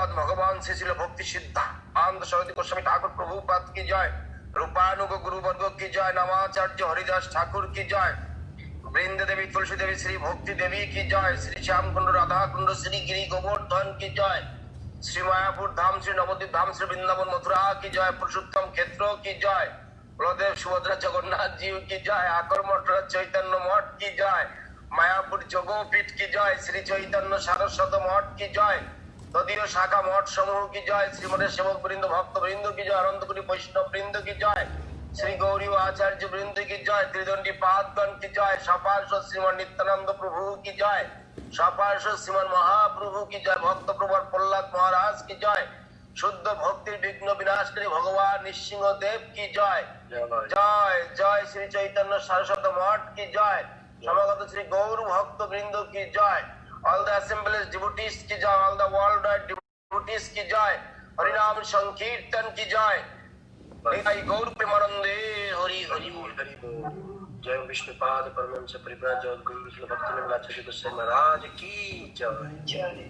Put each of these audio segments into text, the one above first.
प्रभुपाद भगवान श्री शिल भक्ति सिद्धांत सरस्वती गोस्वामी ठाकुर प्रभुपाद की जय, रूपानुग गुरु वर्ग की जय, नवाचार्य हरिदास ठाकुर की जय, वृंद देवी तुलसी देवी श्री भक्ति देवी की जय, श्री श्याम कुंड राधा कुंड श्री गिरी गोवर्धन की जय, श्री मायापुर धाम श्री नवद्वीप धाम श्री वृंदावन मथुरा की जय, पुरुषोत्तम क्षेत्रों की जय, बलदेव सुभद्रा जगन्नाथ जी की जय, आकर मठ चैतन्य मठ की जय, मायापुर जोगोपीठ की जय, श्री चैतन्य सारस्वत मठ की जय, तदीय शाखा मठ समूह की जय, श्रीमद सेवक वृंद भक्त वृंद की जय, अनंतपुरी वैष्णव वृंद की जय, श्री गौरी आचार्य वृंद की जय, त्रिदंडी पादगण की जय, सपार्श्व श्रीमन नित्यानंद प्रभु की जय, सपार्श्व श्रीमन महाप्रभु की जय, भक्त प्रवर प्रहलाद महाराज की जय, शुद्ध भक्ति विघ्न विनाशकारी भगवान निसिंह देव की जय, जय जय श्री चैतन्य सरस्वत मठ की जय, समागत श्री गौर भक्त वृंद की जय, all the assemblies devotees की जय, all the worldwide devotees की जय, हरिनाम संकीर्तन की जय, निताई गौर प्रेमानंदे हरि हरि हरि बोल। जय विष्णुपाद परमहंस परिव्राजक जगत गुरु विष्णु भक्त निवासाचार्य गोसाई महाराज की जय।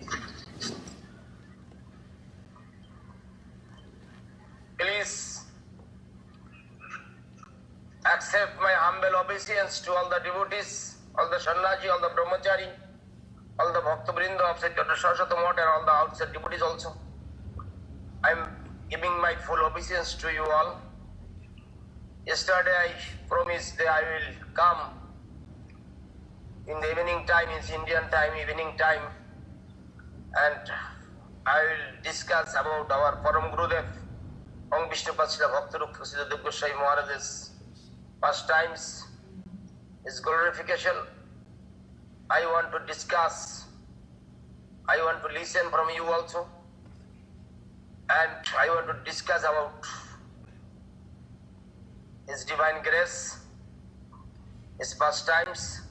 Please accept my humble obeisance to all the devotees, all the sannyasi, all the brahmachari, all the bhakta vrinda of Chaitanya Saraswati Math and all the outside devotees also. I am giving my full obeisance to you all. Yesterday I promised that I will come in the evening time, it's Indian time, evening time, and I will discuss about our Param Gurudev, Om Vishnupad Srila Bhaktarup Srila Dev Goswami Maharaj's pastimes, his glorification. I want to discuss, I want to listen from you also, and I want to discuss about his divine grace, his pastimes,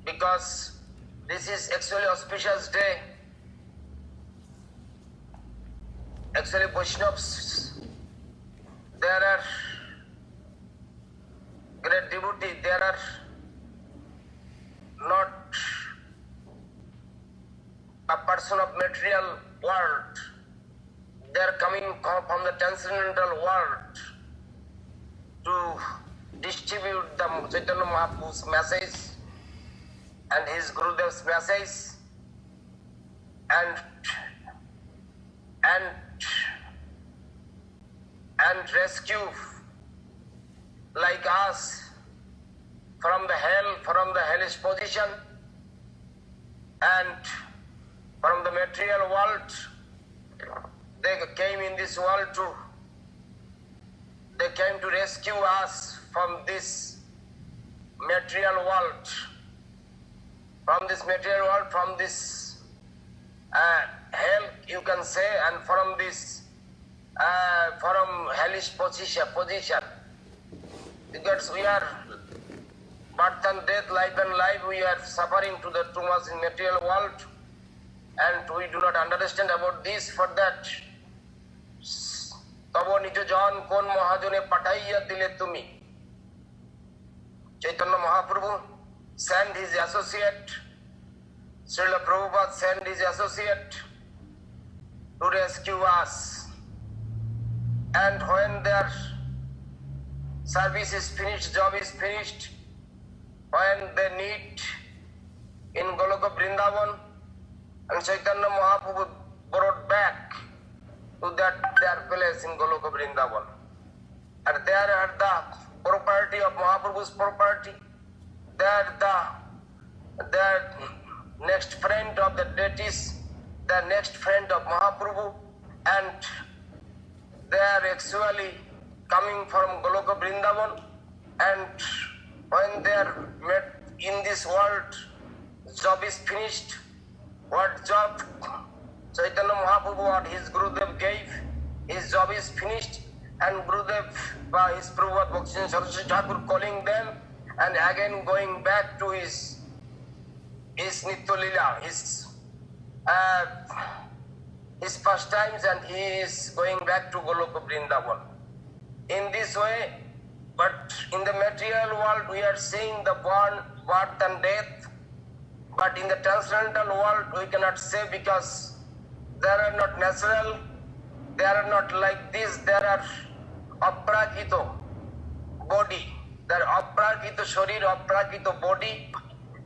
because this is actually auspicious day. Actually Vaishnavas, there are great devotees, there are not a person of material world. They are coming from the transcendental world to distribute the Chaitanya Mahaprabhu's message and his Gurudev's message and rescue like us from the hell, from the hellish position, and from the material world. They came in this world they came to rescue us from this material world, from this hell, you can say, and from this from hellish position, because we are birth and death, life and life, we are suffering to the too much in material world, and we do not understand about this. For that, तबो निज जान कोन महाजने पठाइया दिले तुम्ही. Chaitanya Mahaprabhu sent his associate, Srila Prabhupada sent his associate to rescue us. And when their service is finished, job is finished, when they need in Goloka Vrindavan, and Chaitanya Mahaprabhu brought back to their place in Goloka Vrindavan. And there are the property of Mahaprabhu's property. They are the next friend of the deities, the next friend of Mahaprabhu, and they are actually coming from Goloka Vrindavan. And when they are met in this world, job is finished. What job? Chaitanya Mahaprabhu, what his Gurudev gave, his job is finished, and Gurudev, by his Prabhupada Bhakti Saraswati Thakur, calling them and again going back to his Nitya Lila, his pastimes, and he is going back to Goloka Vrindavan. In this way, but in the material world we are seeing the birth and death, But in the transcendental world, we cannot say because there are not natural, there are not like this, there are aprakito body, there are aprakito sharir, aprakito body,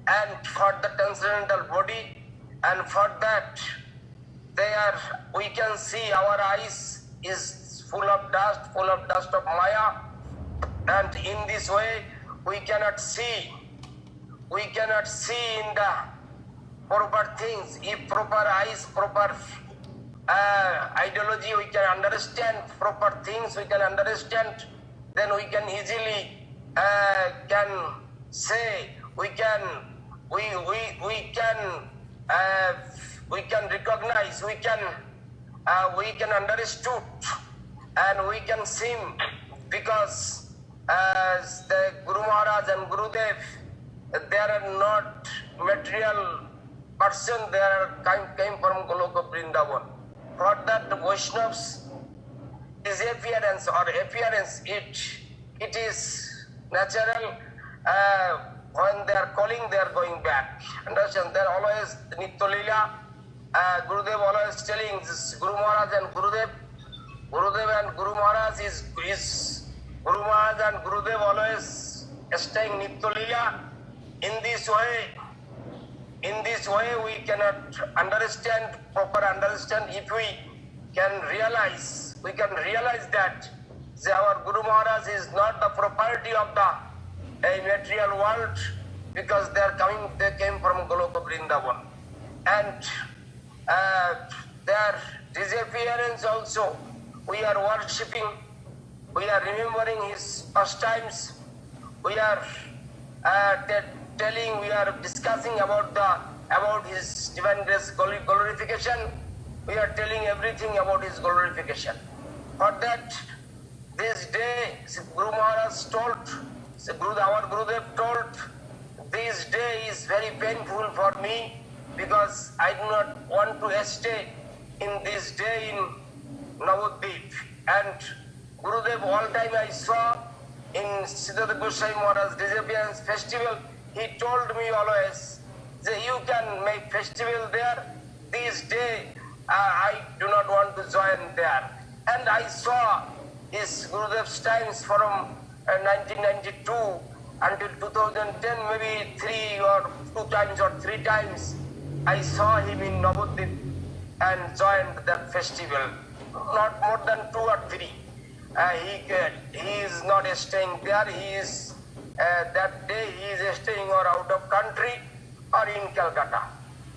and for the transcendental body, and for that, we can see our eyes is full of dust of Maya, and in this way, we cannot see in the proper things. If proper eyes, proper ideology, we can understand proper things, we can understand, then we can easily can say, we can recognize, we can understood, and we can sing, because as the Guru Maharaj and Gurudev, they are not material person, they came from Goloka Vrindavan. For that, the Vaishnavas, disappearance or appearance, it is natural. When they are calling, they are going back. Understand? They are always Nitya Leela. Gurudev always telling this Guru Maharaj and Gurudev and Guru Maharaj is Guru Maharaj and Gurudev always staying Nitya Leela. In this way, we cannot proper understand. If we can realize that our Guru Maharaj is not the property of the material world, because they came from Goloka Vrindavan, and their disappearance also, we are worshipping, we are remembering his pastimes, we are we are discussing about his divine grace glorification. We are telling everything about his glorification. For that, this day, Guru Maharaj told, our Gurudev told, this day is very painful for me, because I do not want to stay in this day in Navadvip. And Gurudev, all time I saw in Siddhartha Goswami Maharaj's disappearance festival, he told me always that you can make festival there. This day, I do not want to join there. And I saw his Gurudev's times from 1992 until 2010, maybe 2 or 3 times, I saw him in Navadvip and joined that festival. Not more than 2 or 3. He is not staying there. He is that day he is staying or out of country or in Calcutta.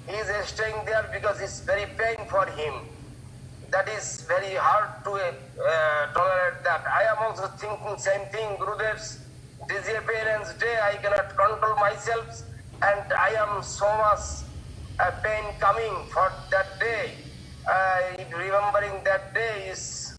He is staying there because it's very pain for him. That is very hard to tolerate that. I am also thinking same thing. Gurudev's disappearance day, I cannot control myself, and I am so much pain coming for that day. Remembering that day is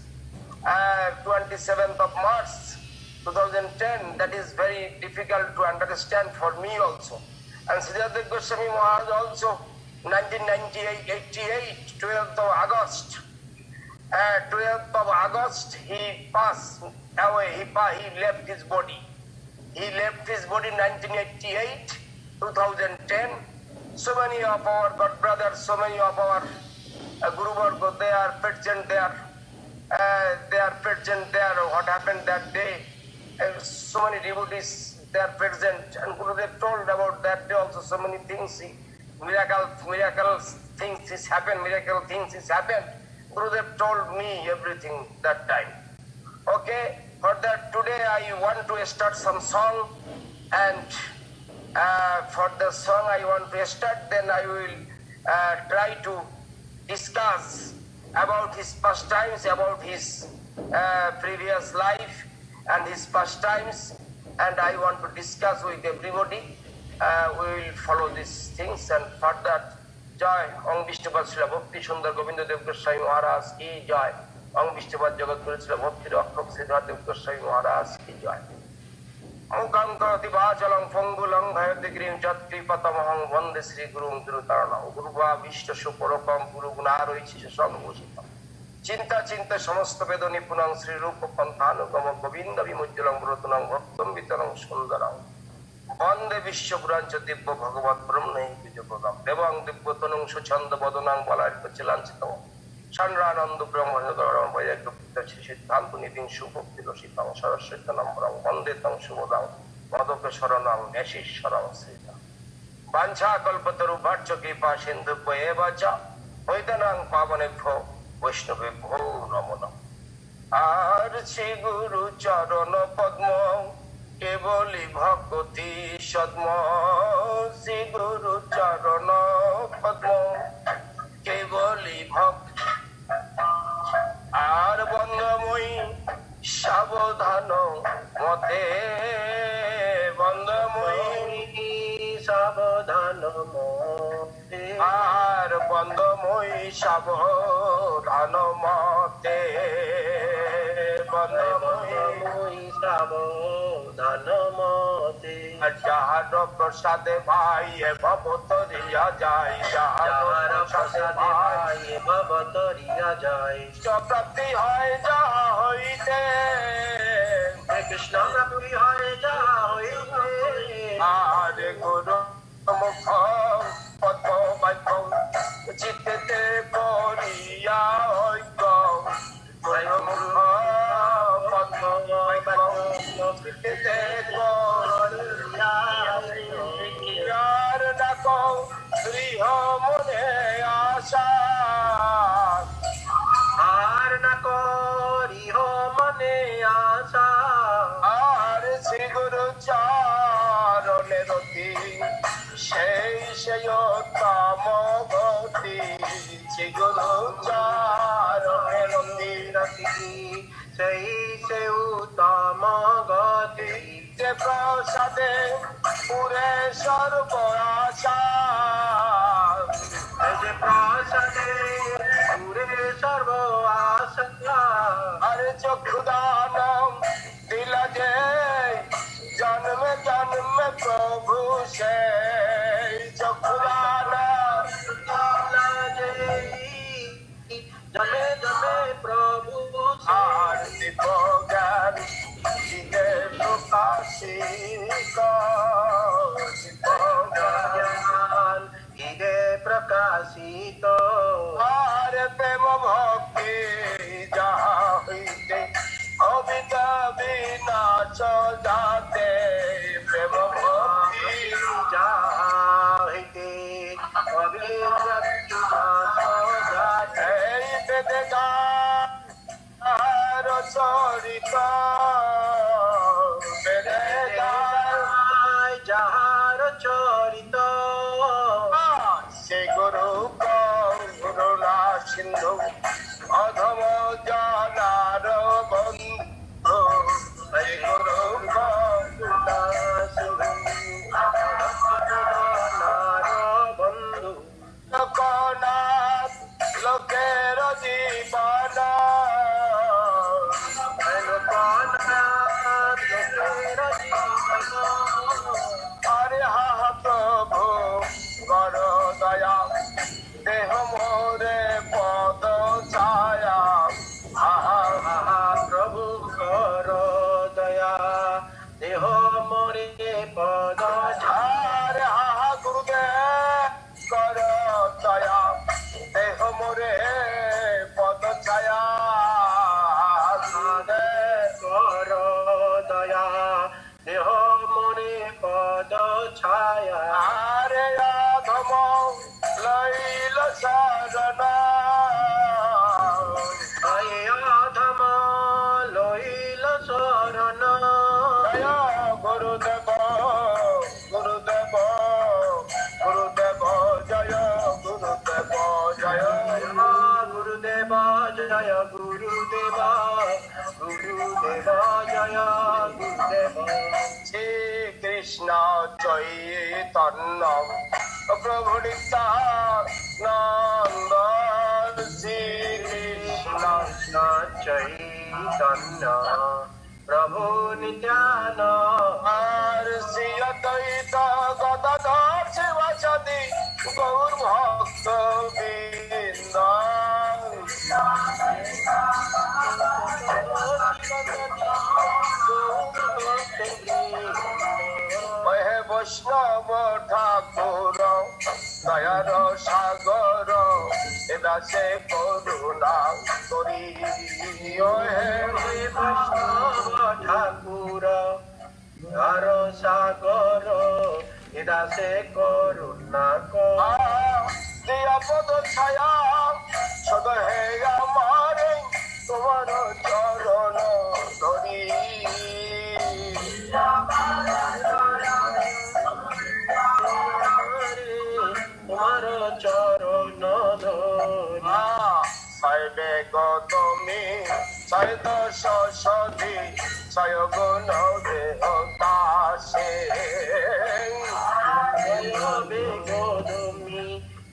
27th of March 2010. That is very difficult to understand for me also. And Siddhartha Goswami Maharaj also 1988, 12th of August. 12th of August he passed away. He left his body. He left his body in 1988, 2010. So many of our God brothers, so many of our Guru Varga, they are present there. They are present there. What happened that day? So many devotees, they are present. And Gurudev told about that day also. So many things, miracle things is happened. Miracle things is happened. Gurudev told me everything that time. Okay, for that today I want to start some song, and for the song I want to start, then I will try to discuss about his pastimes, about his previous life and his pastimes, and I want to discuss with everybody. We will follow these things, and for that, Jai Om Vishnupad Srila Bhakti Sundar Govinda Dev Goswami Maharaj ki Jai. Om Vishnupad Jagat Guru Srila Bhakti Rakhak Siddhartha Dev Goswami Maharaj ki Jai. Mukam Karati Vachalam Pangulam Bhayati Grim Jatri Patamaham Vande Sri Gurum Gurutarana Guruva Vishta Shuparokam Guru Gunaro Ichisham Gusita Chinta Chinta Samasta Vedani Punang Sri Rupa Pantanu Gama Govinda Vimujjalam Brutanam Bhaktam Vitanam Sundaram বন্দে বিশ্বপুরাঞ্চ দিব্য ভগবত ব্রহ্মে বিজয়প্রদাম দেবং দিব্যতনুং সুছন্দ বদনাং বলারিত চন্দ্রানন্দ ব্রহ্মণরম বৈরাগ্য সিদ্ধান্ত নীতিং সুভক্তি রসিতাং সরস্বতী নম্বরং বন্দে তং শুভদাং মদক শরণাং নেশীশ্বরং শ্রীরাম বাঞ্ছা কল্পতরু ভার্য কৃপা সিন্ধু এব চ পৈতনাং পাবনেভ্যো বৈষ্ণবেভ্যো নমো নমঃ। আর শ্রী গুরু চরণ পদ্ম কেবলি ভক্তি সদ্ম শ্রী গুরু চরণ পদ্ম কেবলি ভক্তি আর বন্দময়ী সাবধান মতে বন্দময়ী সাবধান মতে আর বন্দময়ী সাবধান মতে বন্দময়ী সাবধান মতে যাহার প্রসাদে ভাই ভবতরিয়া যায় যাহার প্রসাদে ভাই ভবতরিয়া যায় প্রাপ্তি হয় যাহা হইতে কৃষ্ণ প্রাপ্তি হয় যাহা হইতে আর গুরু মুখ পদ্ম বাক্য চিত্তে করিয়া ঐক্য গুরু মুখ পদ্ম বাক্য চিত্তে করিয়া যার ডাক গৃহ মনে আশা আর না করিহ মনে আশা আর শ্রী গুরু চরণে রতি সেই সেই উত্তম গতি শ্রী গুরু চরণে রতি সেই সেই উত্তম গতি যে প্রসাদে পুরে সর্ব আশা যে প্রসাদে পুরে সর্ব আশা আর চক্ষুদান দিলা যে জন্মে জন্মে প্রভু সে চক্ষুদান দিলা যে জন্মে জন্মে প্রভু আর দিব্য জ্ঞান দিলে প্রকাশিত দিব্য জ্ঞান দিলে প্রকাশিত আর প্রেম ভক্তি যাহা হইতে অবিদ্যা বিনাশ যাতে প্রেম ভক্তি যাহা হইতে অবিদ্যা বিনাশ যাতে বেদে গার চরিত বেদে গায় যাহার চরিত সে গুরু করুণা সিন্ধু অধম জানার বন্ধু সে গুরু করুণা সিন্ধু জানার বন্ধু লোকনাথ লোকের জীবন লোকনাথ লোকের জীবন আরে হা প্রভু কর দয়া দেহ মোরে পদ ছায়া প্রভু কর দয়া দেহ মোরে পদ ছায়া গুরুদেব কর দয়া দেহ মোরে পদ ছায়া কর দয়া দেহ মোরে পদ ছায়া রে অধম লইল শরণ অধম লইল শরণ গুরুদেব গুরুদেব গুরুদেব জয় গুরুদেব জয় গুরুদেব জয় গুরুদেব গুরুদেব জয় গুরুদেব শ্রী কৃষ্ণ চৈতন্য প্রভু নিত্যানন্দ শ্রী কৃষ্ণ চৈতন্য প্রভু নিত্যানন্দ আর শ্রী অদ্বৈত গদাধর শিবাসাদি গৌর ভক্ত বৃন্দ বৈষ্ণব ঠাকুর দয়ার সাগর এ দাসে করুণা করি হে বৈষ্ণব ঠাকুর দয়ার সাগর এ দাসে করুণা করি আপদ ছায়া সদ হে আমার তোমার চরণ ধরি তোমার চরণ ধরি সাইবে গৌতমী ছয় দশ সধি ছয় গুণ দেহ দাসে গৌতমী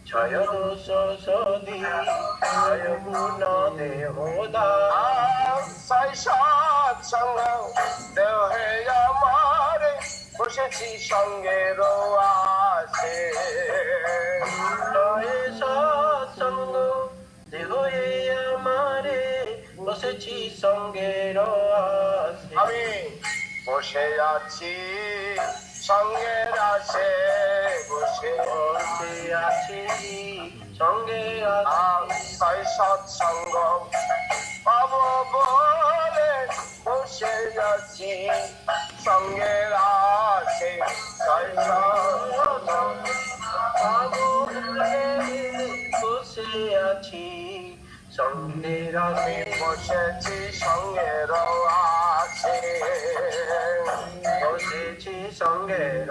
ছয় দোষ সধি ছয় গুণ দেহ ছয় সাত সঙ্গ দেহে আমার বসেছি সঙ্গে রোয়াছে সৎসঙ্গ দেহ আমারে বসেছি সঙ্গের আসে আমি বসে আছি সঙ্গের আসে বসে বসে আছি সঙ্গে ছয় সৎসঙ্গ পাব বলে বসে আছি সঙ্গের আসে ছয় বসে আছি সঙ্গের আমি বসেছি সঙ্গের আসে বসেছি সঙ্গের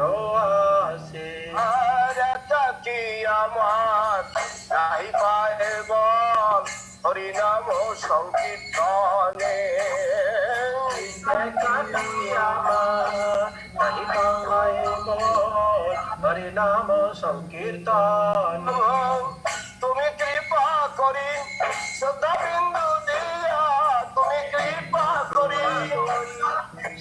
আসে আর কি আমার নাই পায়ে বল হরিনাম সংকীর্তনে হরে নাম সংকীর্তন তুমি কৃপা করি শ্রদ্ধা বিন্দু দিয়া তুমি কৃপা করি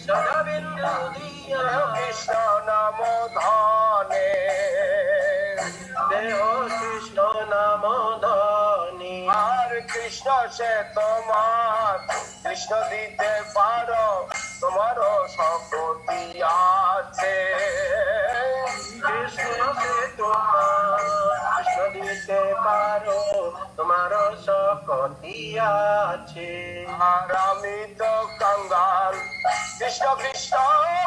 সদা বিন্দু দিয়া কৃষ্ণ নাম ধনে দেহ কৃষ্ণ নাম ধনি আর কৃষ্ণ সে তোমার কৃষ্ণ দিতে পারো তোমার শক্তি আছে কৃষ্ণ সে তোমার কৃষ্ণ দিতে পারো তোমার শক্তি আছে আর আমি তো কাঙ্গাল কৃষ্ণ কৃষ্ণ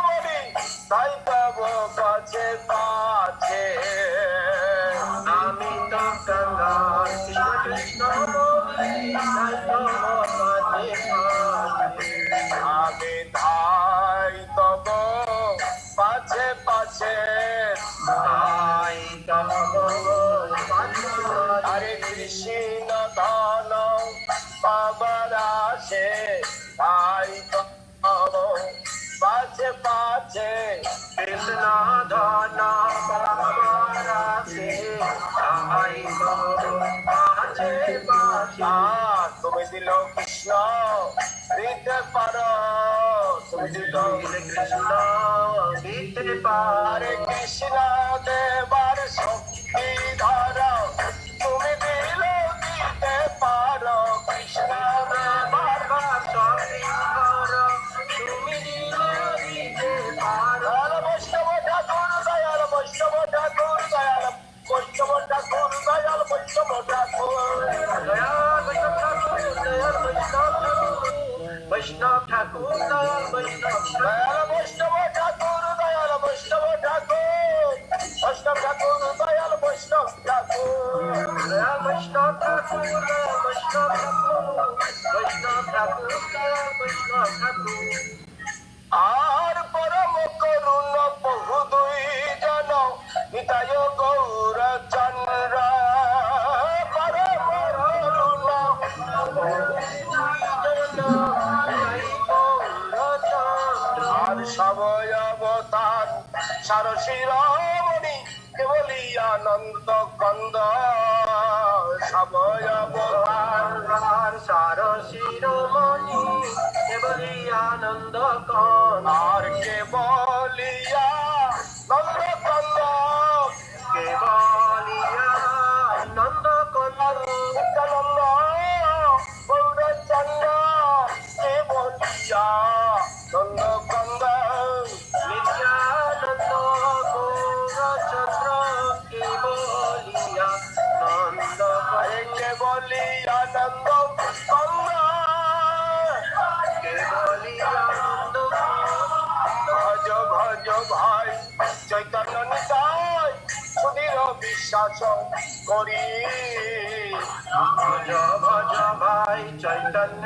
বলি তাই তব কাছে পাচ্ছে আমি তো কাঙ্গাল কৃষ্ণ কৃষ্ণ বলি তাই তোমার কাছে পাচ্ছি। আমি ধাই তব পাছে পাছে তাই তোমার কাছে হরে কৃষ্ণ ধন পাবার আসে তাই তব পাছে পাছে কৃষ্ণ ধন পাবার আসে তাই তোমার কাছে পাচ্ছি। তুমি দিল কৃষ্ণ দিতে পারো তুমি দিল কৃষ্ণ দিতে পারে হরে কৃষ্ণ দেবার শক্তি ধর তুমি দিল দিতে পারো কৃষ্ণ দেবার শক্তি ধর তুমি দিলে দিতে পারো দয়াল বৈষ্ণব ঠাকুর দয়াল বৈষ্ণব ঠাকুর দয়াল বৈষ্ণব ঠাকুর দয়াল বৈষ্ণব ঠাকুর বৈষ্ণব ঠাকুর দয়াল বৈষ্ণব দয়াল বৈষ্ণব ঠাকুর দয়াল বৈষ্ণব ঠাকুর বৈষ্ণব ঠাকুর দয়াল বৈষ্ণব ঠাকুর দয়াল বৈষ্ণব ঠাকুর দয়াল বৈষ্ণব ঠাকুর বৈষ্ণব ঠাকুর দয়াল বৈষ্ণব ঠাকুর আর পরম করুণ বহু দুই জন নিতায় গৌর চন্দ্র পরম করুণ আর সবয় অবতার সারশিরমণি কেবলি আনন্দ কন্দ সবয় অবতার সার শিরোমণি কেবলি আনন্দ কন আর কেবলিয়া নন্দ কন্দ কেবলিয়া নন্দ কন্দ নিত্যানন্দ গৌরচন্দ্র কেবলিয়া নন্দ কন্দ নিত্যানন্দ ভজ ভাই চৈতন্য নিতাই সুধীর বিশ্বাস করি ভজ ভজ ভাই চৈতন্য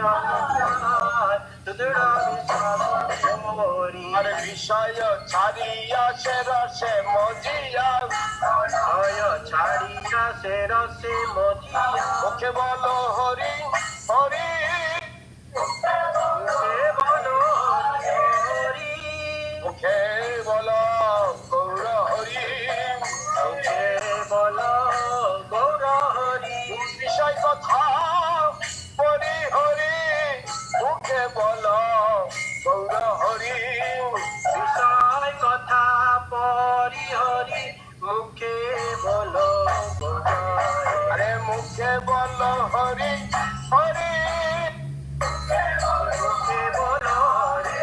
সুদৃঢ় বিশ্বাস করি। আরে বিষয় ছাড়িয়া সে রসে মজিয়া ভয় ছাড়িয়া সে রসে মজিয়া মুখে বলো হরি হরি মুখে বলো হরি মুখে বলো গৌর হরি মুখে বলো গৌর হরি বিষয় কথা হরি হরি মুখে বলো গৌর হরি বিষয় কথা পরি হরি মুখে বলো গৌর হরি। আরে মুখে বলো হরি হরি মুখে বলো হরি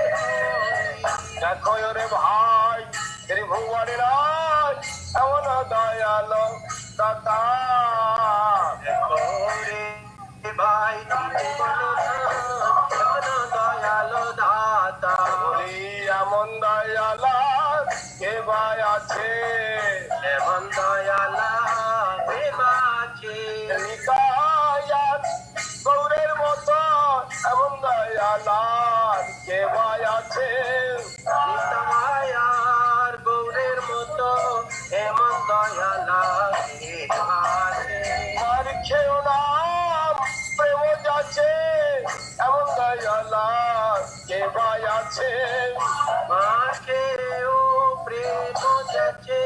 দেখো রে ভাই ত্রিভুবনে রাজ এমন দয়ালো দাতা রে ভাই জীবন দয়ালো দাতা বলি এমন দয়ালা কে ভাই আছে এমন দয়ালা প্রেমাছে নিতায়াত গৌরের মতো এমন দয়ালা কে ভাই আছে নিতায়ার গৌরের মতো এমন দয়ালা কে আছে আর খেও নাম প্রেম যাচ্ছে এমন দয়ালা কে ভাই আছে মাকে ও প্রেম যাচ্ছে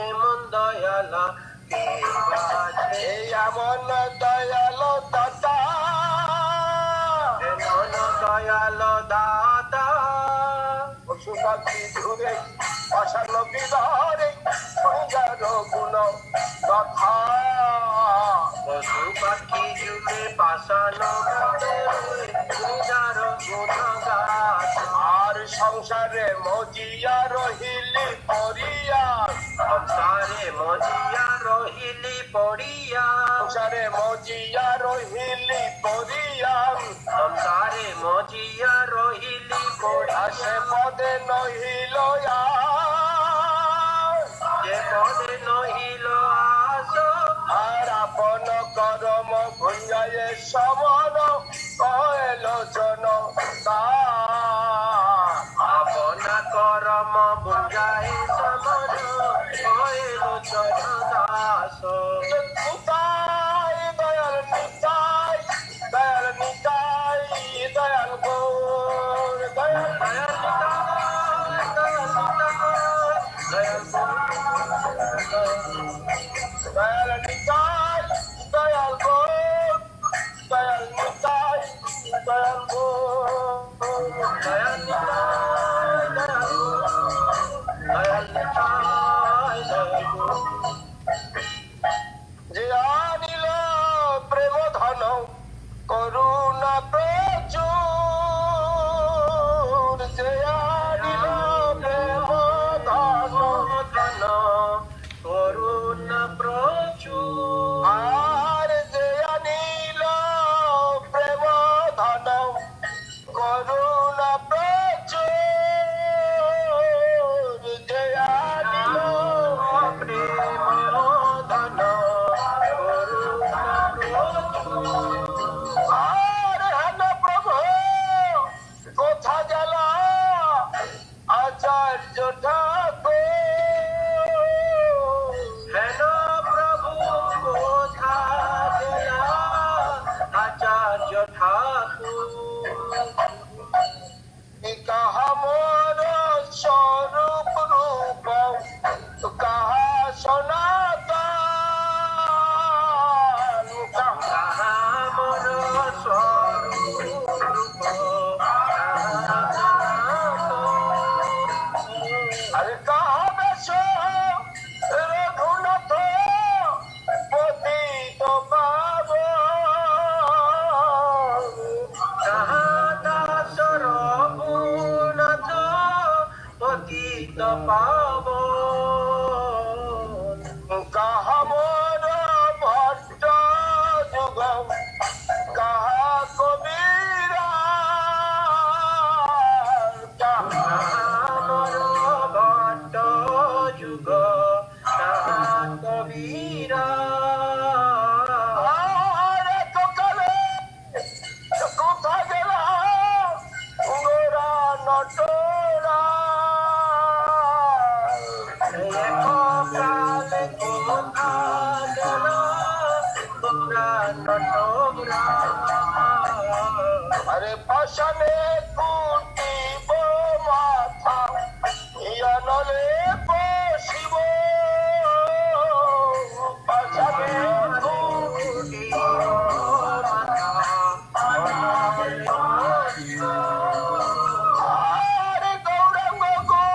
এমন দয়ালা কে আছে এই এমন দয়ালো দাতা এমন দয়ালো দাতা পশু পাখি ধরে অসান্ন বিধারে সংযার গুণ কথা পশু পাখি যুগে পাশানো যার গুণ গাছ আর সংসারে মজিয়া রহিলি পরিয়া সংসারে মজিয়া রহিলি পড়িয়া সংসারে মজিয়া রহিলি পরিয়া সংসারে মজিয়া রহিলি পড়িয়া আসে পদে নহিল যে পদে নহিল আস আর আপন করম ভুঞ্জায়ে সমন কয়েল জন তা আপনা করম বুঝায় সমন কয়েল দাস নিতাই দয়াল নিতাই দয়াল নিতাই দয়াল গৌর দয়াল দয়াল নিতাই দয়াল গৌর দয়াল নিতাই দয়াল গৌর যে আনিল প্রেম ধন করুণা প্রচুর যে আনিল প্রেম ধন করুণা প্রচুর আর যে আনিল প্রেম ধন করুণা প্রচুর যে আনিল প্রেম ধন করুণা প্রচুর আর হেন প্রভু কোথা গেল আচার্য ঠাকুর হেন প্রভু কোথা গেলা আচার্য ঠাকুর কাহা মোর স্বরূপ রূপ কাহা সনাতন তাহা মন স্বরূপ আরে কাহা বেশ রঘুনাথ পতিত পাবন তাহা দাস রঘুনাথ পতিত পাবন কাহা মোর ভট্ট যুগ কাহা কবিরা কাহা আমার পাশানে কুটিব মাথা ইয়ানলে বসিব পাশানে কুটিব আরে গৌরাঙ্গ গো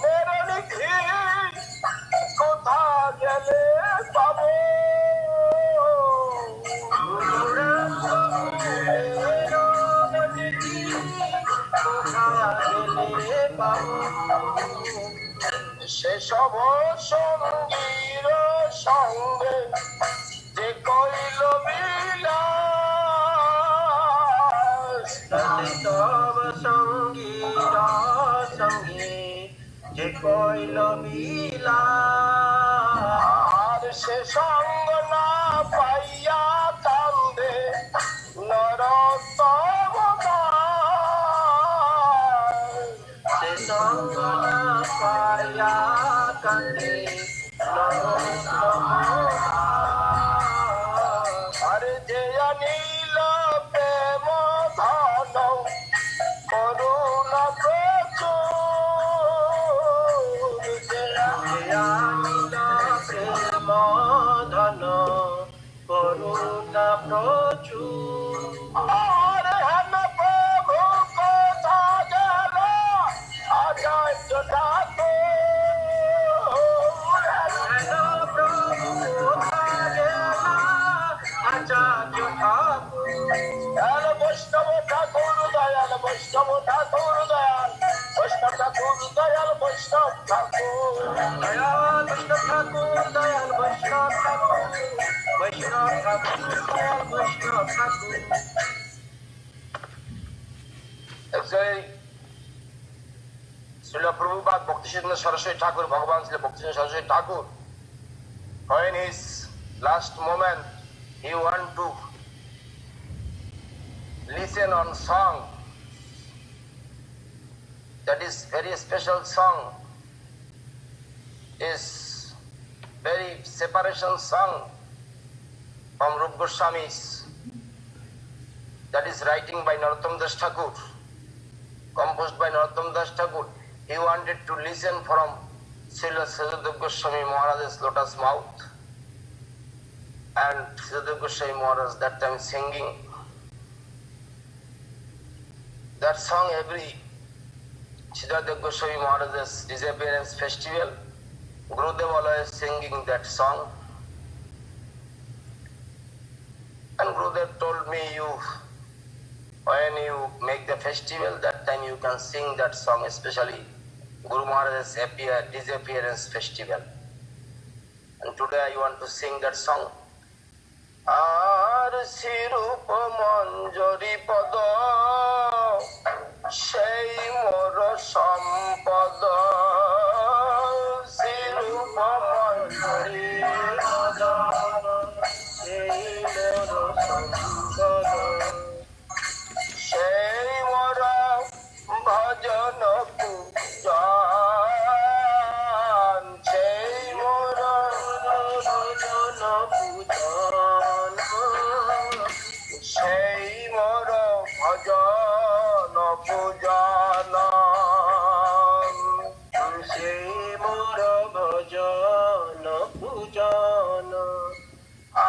মেরো নিধি কোথা গেলে পাবো সেসব সঙ্গীর সঙ্গে যে কইল বিলাস সব সঙ্গীর সঙ্গে যে কইল বিলাস আর সে সঙ্গ না পাইয়া কান্দে নরোত্তম দাস। সে সঙ্গ না পায়া কান্দে নরোত্তম দাস। আরে যে অনিল প্রেম ধন করুণা প্রচুর যে আনিল প্রেম ধন করুণা প্রচুর। আর হেন প্রভু কথা গেল আচার্য ঠাকুর হেন প্রভু গেলা আচার্য ঠাকুর। দয়াল বৈষ্ণব ঠাকুর দয়াল বৈষ্ণব ঠাকুর দয়াল বৈষ্ণব ঠাকুর দয়াল বৈষ্ণব ঠাকুর দয়াল বৈষ্ণব ঠাকুর দয়াল বৈষ্ণব ঠাকুর বৈষ্ণব ঠাকুর দয়াল বৈষ্ণব ঠাকুর। Actually, Srila Prabhupada Bhaktisiddhanta Saraswati Thakur, Bhagavan Srila Bhaktisiddhanta Saraswati Thakur, when his last moment he want to listen on song, that is very special song, is very separation song from Rupa Goswami's, that is writing by Narottam Das Thakur, composed by Narottam Das Thakur. He wanted to listen from Srila Sajadev Goswami Maharaj's lotus mouth, and Sajadev Goswami Maharaj that time singing that song every Sajadev Goswami Maharaj's disappearance festival. Gurudev always singing that song, and Gurudev told me, when you make the festival, that time you can sing that song, especially Guru Maharaj's disappearance festival. And today I want to sing that song. আর সিরূপ মঞ্জরি পদ সেই মোর সম্পদ সিরূপ মঞ্জরি পদ সেই মোর সম্পদ সেই মোর ভজন পূজন সেই মোর ভজন পূজন সেই মোর ভজন পূজন সেই মোর ভজন পূজন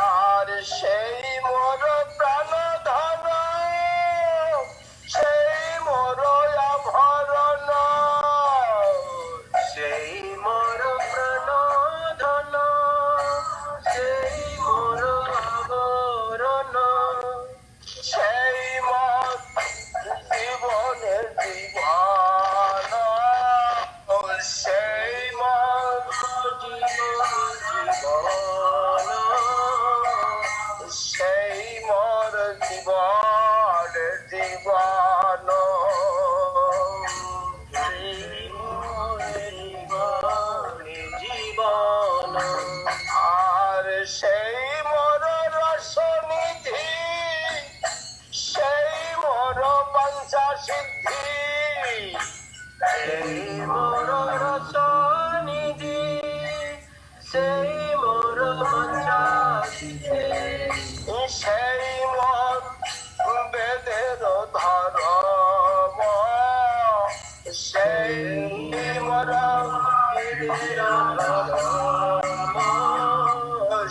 আর সেই মোর প্রাণ ধন সেই মোর আভরণ সেই মোর প্রাণ ধন সেই মোর আবরণ সেই মোর জীবনের জীবন সেই মোর জীবন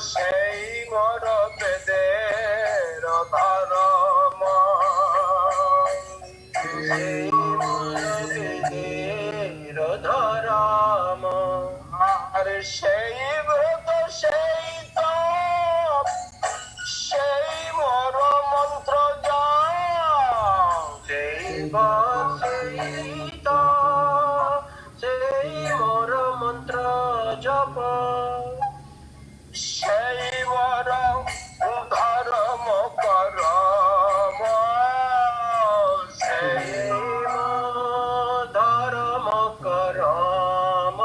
সেই মর বেদের ধর্ম ধরাম আর সেই ব্রত সেই তপ সেই মর মন্ত্র সেই মোর মন্ত্র জপ সেই মর ধর্ম করম সেই ধর্ম করম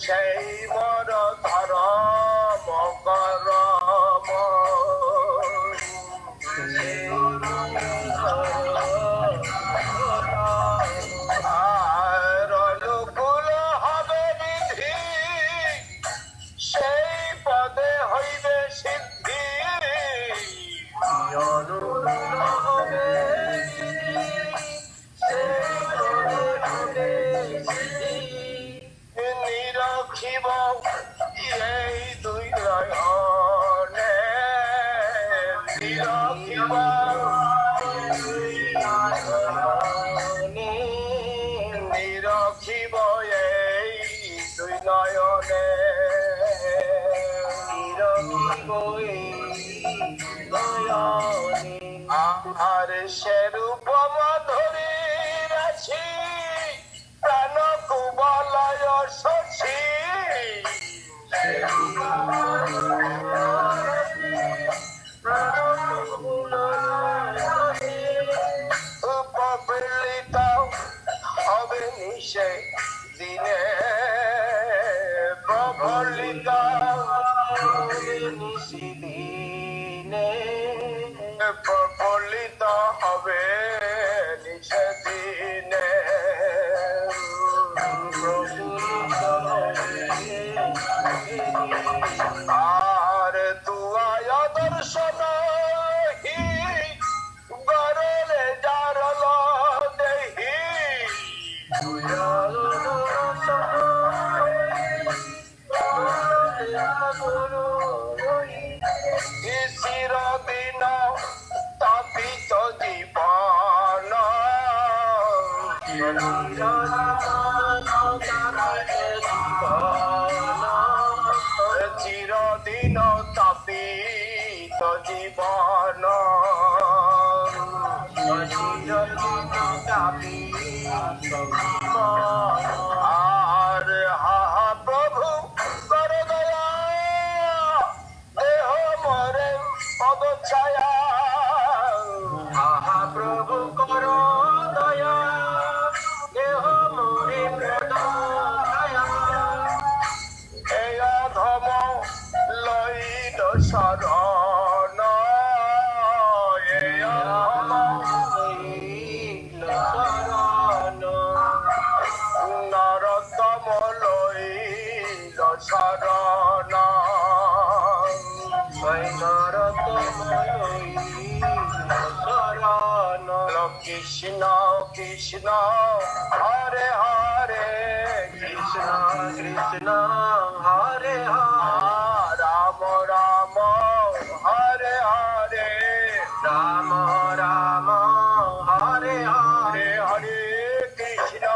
সেই মর ধর্ম করম আর অনুকূল হবে বিধি সেই পদে হইবে সিদ্ধি নিরখিব এই দুই নয়নে নিরখিব নিরখিব এই দুই নয়নে আর সেরূপ মধুরী রাশি প্রাণ কুবলয় শশী উপবৃত হবে নিশে দিনে প্রবলিত প্রবলিত হবে নিশে দিনে আর তুয়ায় দর্শন গরলে জারল দেহি চিরদিন তাপিত জীবন চিরদিন তাপিত জীবন আর হা প্রভু কর দয়া দেহ মরে পদ ছায়া প্রভু কর দয়া দেহ মোরে পদ ছায়া এই অধম লইল শরণ এই অধম নরতম লইল শরণ কৃষ্ণ কৃষ্ণ হরে হরে কৃষ্ণ কৃষ্ণ হরে হরে রাম রাম হরে হরে রাম রাম হরে হরে হরে হরে কৃষ্ণ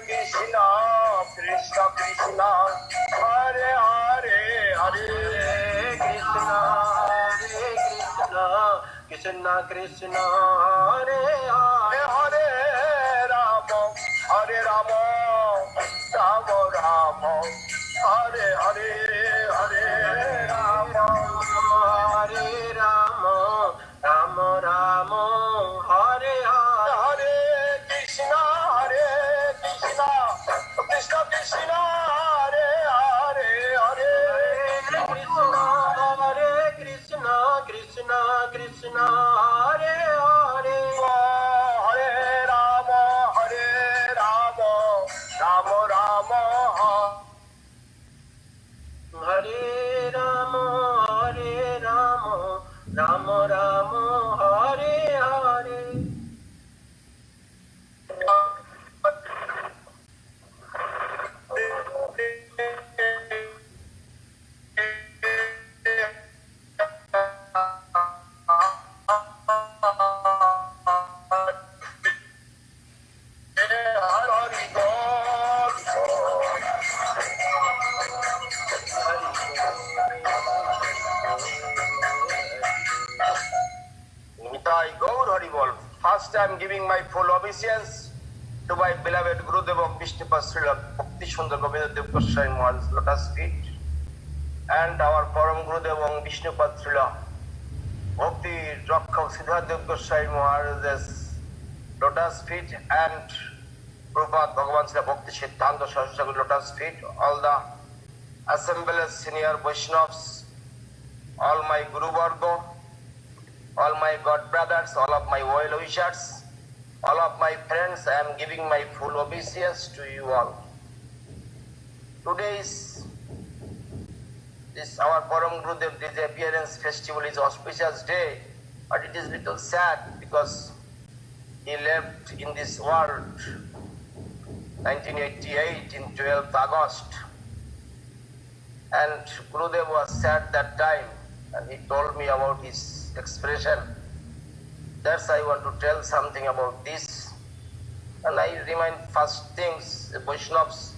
কৃষ্ণ কৃষ্ণ কৃষ্ণ হরে হরে হরে কৃষ্ণ কৃষ্ণ কৃষ্ণ হরে হরে হরে রাম রাম রাম রাম হরে হরে হরে রাম হরে Ram Ram Ram Hare Hare Hare Krishna Krishna Krishna Krishna Hare Hare Hare Krishna Krishna Krishna Hare Hare Hare Ram First, I am giving my full obeisance to my beloved Gurudev of Vishnupad Srila Bhakti Sundar Govinda Dev Goswami Maharaj's lotus feet, and our Param Gurudev of Vishnupad Srila Bhakti Rakhav Siddharth Dev Goswami Maharaj's lotus feet, and Prabhupada Bhagavan Srila Bhakti Siddhanta Saraswati Thakur lotus feet, all the assembled senior Vaishnavas, all my Guru Varga, all my God brothers, all of my well wishers, all of my friends, I am giving my full obeisance to you all. Today is this our Param Gurudev disappearance festival is auspicious day, but it is little sad because he left in this world 1988 in 12th August, and Gurudev was sad that time, and he told me about his expression. That's I want to tell something about this, and I remind first things, Vaishnavas,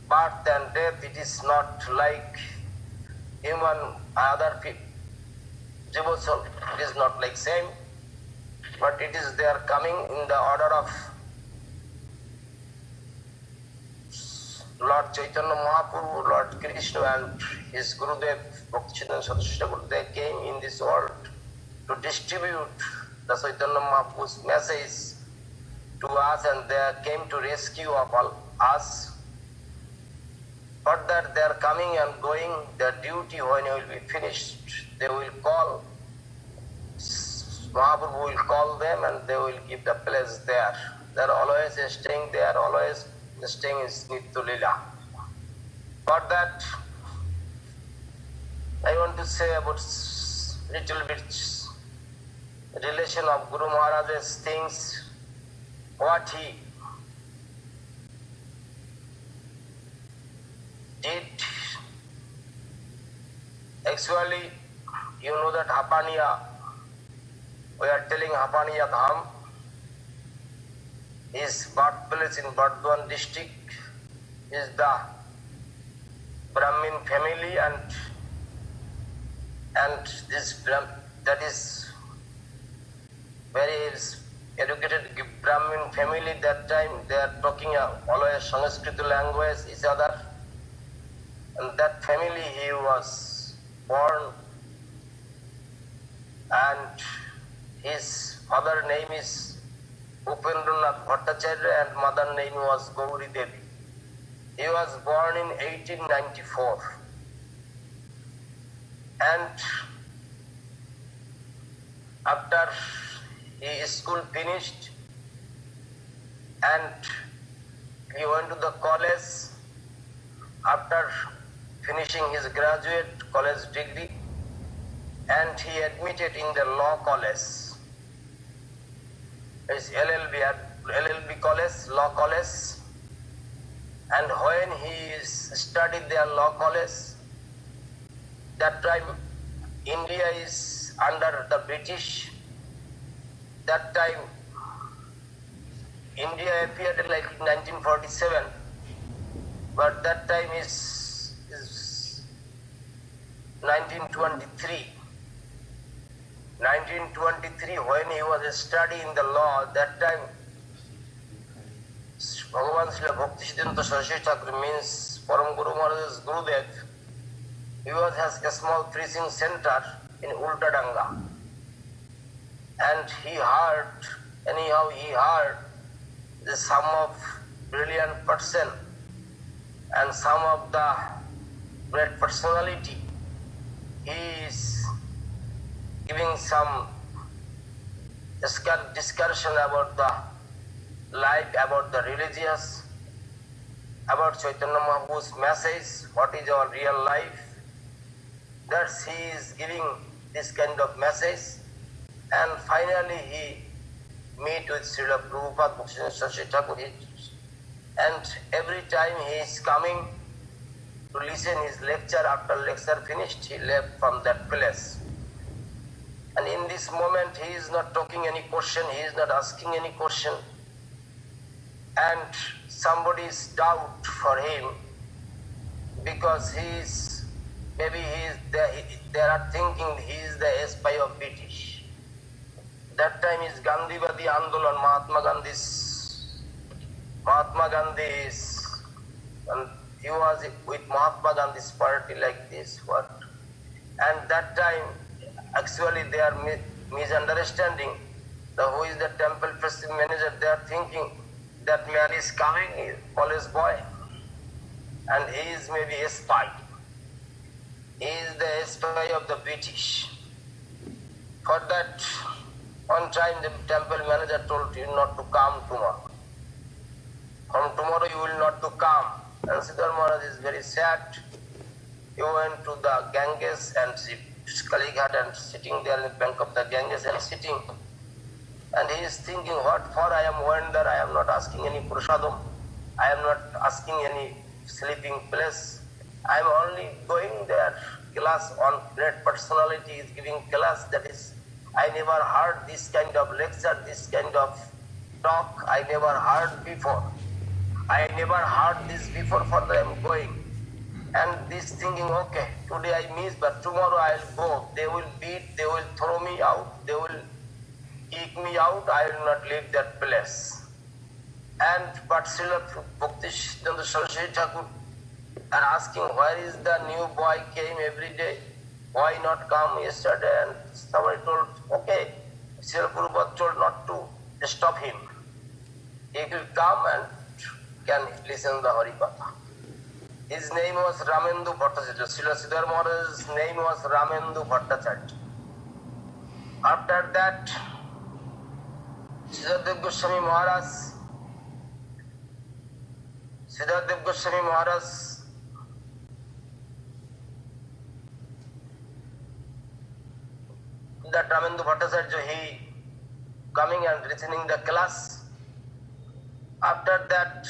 birth and death, it is not like human other people. Devotional, it is not like same, but it is they are coming in the order of Lord Chaitanya Mahaprabhu, Lord Krishna, and his Gurudev Bhakti-Siddhanta Saraswati Thakur. They came in this world to distribute the Chaitanya Mahaprabhu's message to us, and they came to rescue of all us. But that they are coming and going, their duty when it will be finished, they will call, Mahaprabhu will call them and they will give the place there. They are always staying there, always staying in Nitya Lila. For that, I want to say about little bit relation of Guru Maharaj's things, what he did. Actually, you know that Hapania, we are telling Hapania Dham, his birthplace in Bardwan district is the Brahmin family, and this that is very educated Brahmin family. That time they are talking always Sanskrit language each other, and that family he was born, and his father name is Upendranath Bhattacharya and mother name was Gauri Devi. He was born in 1894, and after his school finished and he went to the college. After finishing his graduate college degree, and he admitted in the law college. It's LLB college, law college, and when he studied their law college, that time India is under the British. That time India appeared like in 1947, but that time is 1923. 1923, when he was studying the law, that time Bhagavan Srila Bhakti Siddhanta Saraswati Thakur means Param Guru Maharaj's Gurudev. He has a small preaching center in Ultadanga, and he heard the some of brilliant person and some of the great personality. He is giving some discussion about the life, about the religious, about Chaitanya Mahaprabhu's message, what is our real life. Thus he is giving this kind of message, and finally he meet with Srila Prabhupada Bhakti-Siddhanta Saraswati Thakur, and every time he is coming to listen his lecture. After lecture finished, he left from that place. And in this moment, he is not talking any question, he is not asking any question. And somebody's doubt for him, because they are thinking he is the spy of British. That time is Gandhivadi Andolan, Mahatma Gandhi's, and he was with Mahatma Gandhi's party like this. What? And that time, actually, they are misunderstanding. Who is the temple festival manager? They are thinking that man is coming, college boy, and he is maybe a spy. He is the spy of the British. For that, one time the temple manager told you not to come tomorrow. From tomorrow you will not to come. And Siddhar Maharaj is very sad. He went to the Ganges and Kalighat and sitting there in the bank of the Ganges and sitting. And he is thinking, what for I am went there, I am not asking any prasadam. I am not asking any sleeping place. I am only going there. Class on great personality is giving class. That is, I never heard this kind of lecture, this kind of talk. I never heard before. I never heard this before, for that I am going. And this thinking, okay, today I miss, but tomorrow I will go. They will beat, they will throw me out, they will kick me out, I will not leave that place. And but Srila Bhaktisiddhanta Saraswati Thakur are asking, where is the new boy came every day? Why not come yesterday? And somebody told, okay, Srila Prabhupada told not to stop him. He will come and can listen the Harikatha. His name was Ramendu Bhattacharya. Srila Siddhar Maharaj's name was Ramendu Bhattacharya. After that, Siddhardev Goswami Maharaj, that Ramendu Bhattacharya, he coming and listening the class. After that,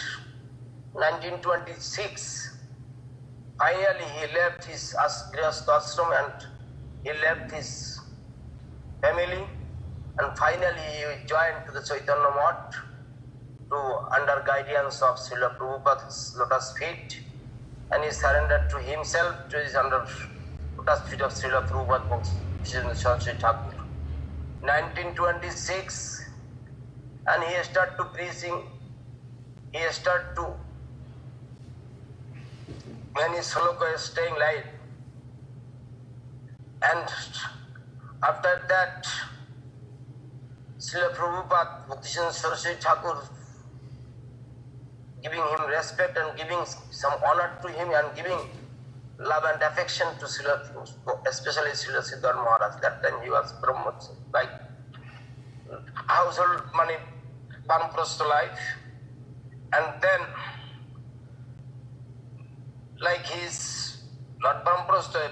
1926, finally he left his Grihastha ashram and he left his family, and finally he joined to the Chaitanya Math to under guidance of Srila Prabhupada's lotus feet, and he surrendered to himself to his under lotus feet of Srila Prabhupada Saraswati Thakur. 1926, and he started to preaching. He started to many sloka staying light, and after that, Srila Prabhupada Bhaktisiddhanta Saraswati Thakur giving him respect and giving some honor to him and giving love and affection to Srila, especially Srila Siddhar Maharaj. That time he was promoted like household money, Vanaprastha life, and then like he's not Vanaprastha,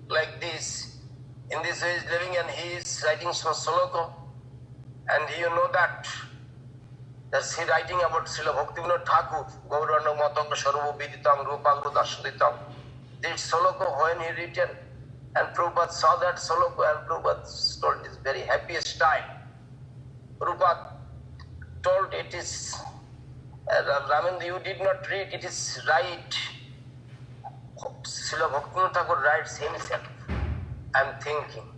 like this, in this way he's living, and he is writing some sloka, and you know that he writing about Srila Bhaktivinoda Thakur, Gauranga Matanga Sarva Viditang Rupagru Dasaditam. This sloka when he written, and Prabhupada saw that sloka, and Prabhupada told this very happiest time. Prabhupada told it is, Raman, you did not read, it is right. Srila Bhaktivinoda Thakur writes himself. I am thinking.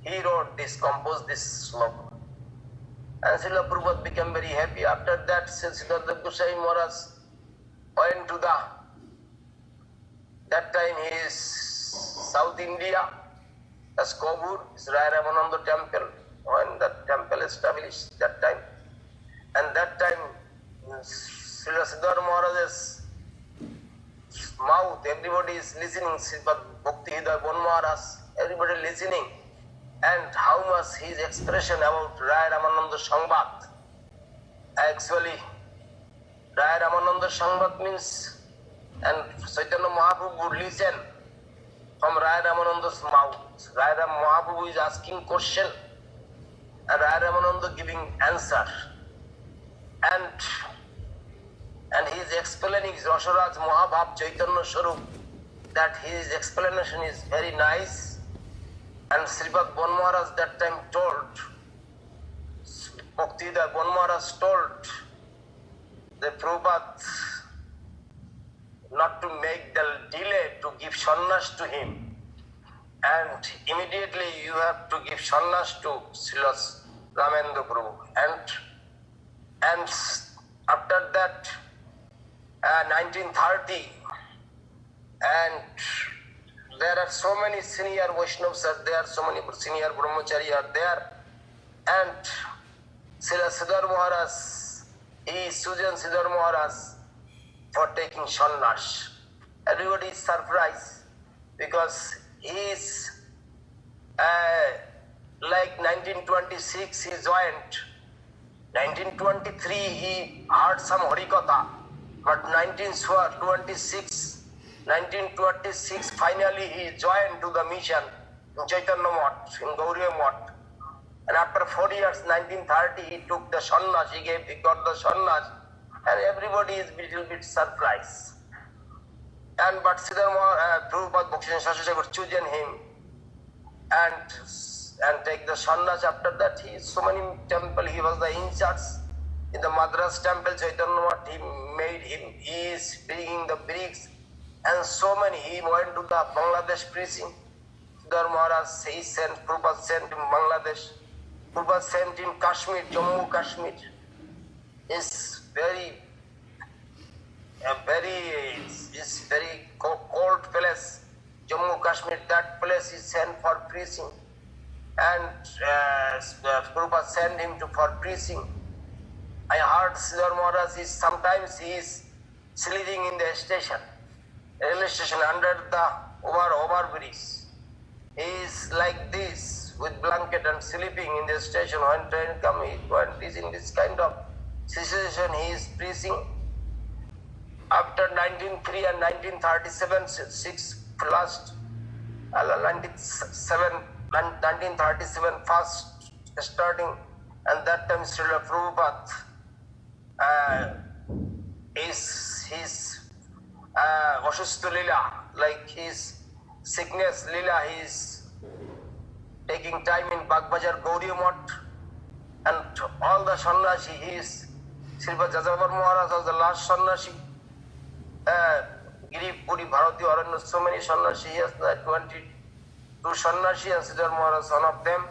He wrote this, composed this sloka. And Srila Prabhupada became very happy. After that, Siddhartha Goswami Maharaj went to that time he is South India, as Kobur, Raya Ramananda temple, when that temple established that time. And that time, Srila Siddhartha Maharaj's mouth, everybody is listening, Srimad Bhakti Hidaya Bon Maharaj, everybody listening. And how much his expression about Raya Ramananda Sangvat. Actually, Raya Ramananda Sangvat means, and Chaitanya Mahaprabhu would listen from Raya Ramananda's mouth. Raya Mahaprabhu is asking question, and Raya Ramananda giving answer. And he is explaining Rasaraj Mahabhav Chaitanya Swarup, that his explanation is very nice. And Srimad Bon Maharaj that time told, Bhaktihidaya Bon Maharaj told the Prabhupada not to make the delay to give sannyas to him. And immediately you have to give sannyas to Srila Ramendra Prabhu. And after that, 1930, and there are so many senior Vaishnavas are there, so many senior Brahmachari are there, and Srila Siddhar Maharaj, he is Sujan Siddhar Maharaj for taking sannyas. Everybody is surprised because he is like 1926 he joined. 1923 he heard some Harikatha, but 1926 finally he joined to the mission in Chaitanya Math, in Gauriya Math. And after 4 years, 1930, he took the sannyas, he got the sannyas, and everybody is a little bit surprised. But Siddhar Prabhupada Bhakti Sasashagur chosen him and take the sannyas. After that, he so many temple, he was the in charge in the Madras temple, Chaitanya Math, he made him, he is bringing the bricks, and so many, he went to the Bangladesh preaching. Siddhar Maharaj, he sent, Prabhupada sent him Bangladesh. Prabhupada sent him Kashmir, Jammu Kashmir. It's very cold place. Jammu Kashmir, that place is sent for preaching. And Prabhupada sent him for preaching. I heard Siddhar Maharaj is sometimes he is sleeping in the station, railway station under the overbridge. He is like this with blanket and sleeping in the station. When train come, he is in this kind of situation. He is preaching. After 1903 and 1937, 1937 first starting, and that time Srila Prabhupada is his Vashistha Lila, like his sickness Lila, he is taking time in Bagbazar Gauriya Math, and all the sannyasi, he is Srila Jajavar Maharaj was the last sannyasi. Giri Puri Bharati Aranya, so many sannyasi, he has 22 sannyasi, and Siddhar Maharaj one of them.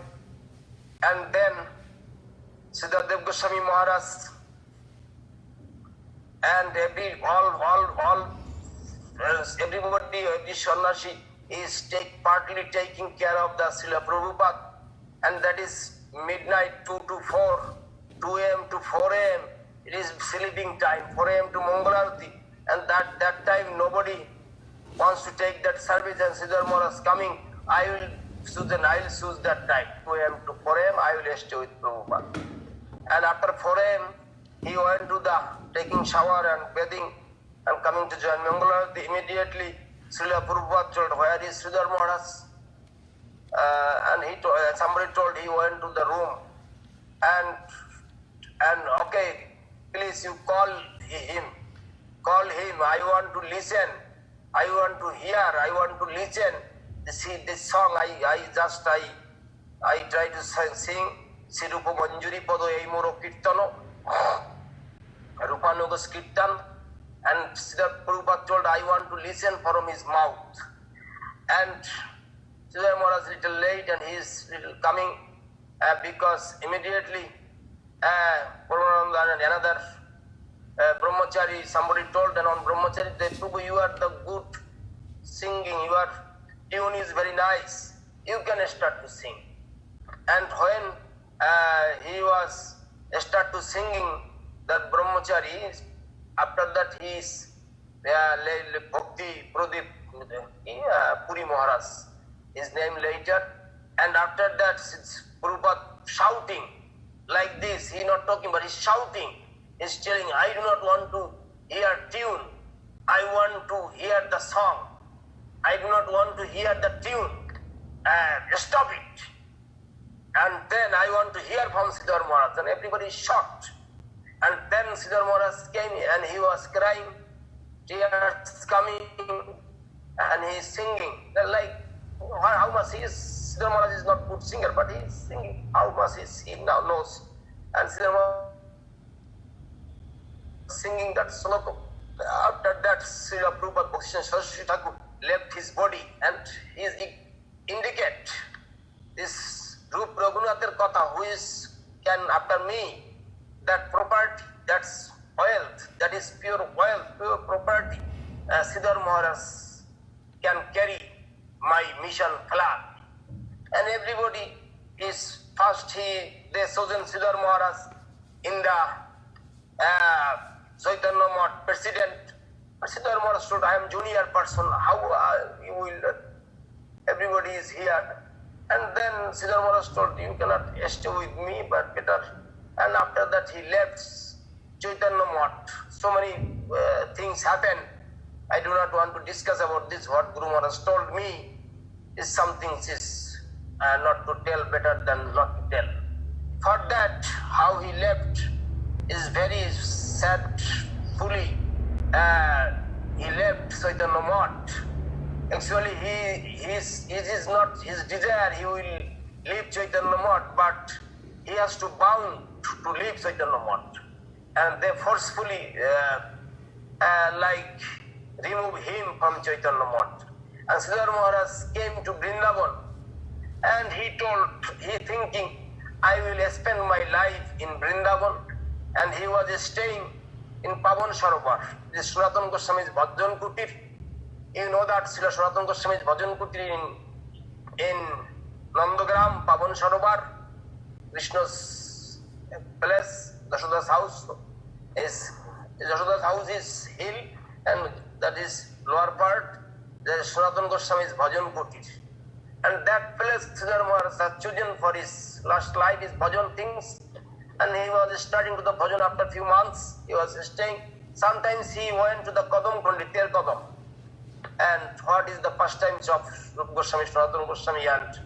And then Siddhardev Goswami Maharaj and everybody, every sannyasi is partly taking care of the Srila Prabhupada, and that is midnight 2 to 4, 2 a.m. to 4 a.m. It is sleeping time, 4 a.m. to Mangalarati, and that time nobody wants to take that service, and Siddhar Maharaj coming, I will choose that time, 2 a.m. to 4 a.m. I will stay with Prabhupada. And after 4 a.m. he went to the taking shower and bathing and coming to join Mangalarati. Immediately Srila Prabhupada told, where is Siddhar Maharaj? And somebody told, he went to the room, and okay, please you call him, I want to listen, I want to hear, I want to listen. See this song, I try to sing Sirupa Manjuri Pado Eimoro Kirtano, Rupanugas Kirtan, and Siddhar Prabhupada told, I want to listen from his mouth. And Siddhar Maharaj is little late, and he is little coming because immediately Paramananda and another Brahmachari, somebody told, and on Brahmachari, they Prabhu, you are the good singing, your tune is very nice, you can start to sing. And when he was start to singing, that Brahmachari, after that he is Bhakti Pradip Puri Maharaj, his name later, and after that Prabhupada shouting like this, he not talking but he's shouting, he's telling, I do not want to hear tune, I want to hear the song, I do not want to hear the tune, stop it. And then I want to hear from Siddhar Maharaj, and everybody is shocked. And then Siddhar Maharaj came and he was crying, tears coming, and he is singing. They're like, how much he is, Siddhar Maharaj is not good singer, but he is singing. How much he now knows. And Siddhar Maharaj singing that sloka. After that, Srila Prabhupada Bhakti Saraswati Thakur left his body, and he indicate this Rup Raghunather Katha, who is can after me that property, that's wealth, that is pure wealth, pure property, Siddhar Maharaj can carry my mission flag. And everybody is first they chosen Siddhar Maharaj in the Chaitanya Math president. Siddhar Maharaj told, I am junior person, how you will, everybody is here. And then Siddhar Maharaj told, you cannot stay with me, but better. And after that he left Chaitanya Math. So many things happened. I do not want to discuss about this. What Guru Maharaj told me is something is not to tell, better than not to tell. For that, how he left is very sadly. He left Chaitanya Math. Actually, it is not his desire he will leave Chaitanya Math, but he has to bound to leave Chaitanya Math. And they forcefully remove him from Chaitanya Math. And Siddhar Maharaj came to Vrindavan and he thinking, I will spend my life in Vrindavan, and he was staying in Pavan Sarovar, this Sanatana Goswami's Bhajan Kutir. You know that Srila Sanatana Goswami's Bhajan Kutir in Nandagram, Pavan Sarovar, Krishna's place, Yashoda's house is hill, and that is lower part, the Sanatana Goswami's Bhajan Kutir. And that place Siddhar Maharaj has chosen for his last life, his bhajan things. And he was starting to the bhajan after few months. He was staying. Sometimes he went to the Kadam Kundi, Ter Kadam. And what is the pastimes of Rupa Goswami, Sanatana Goswami and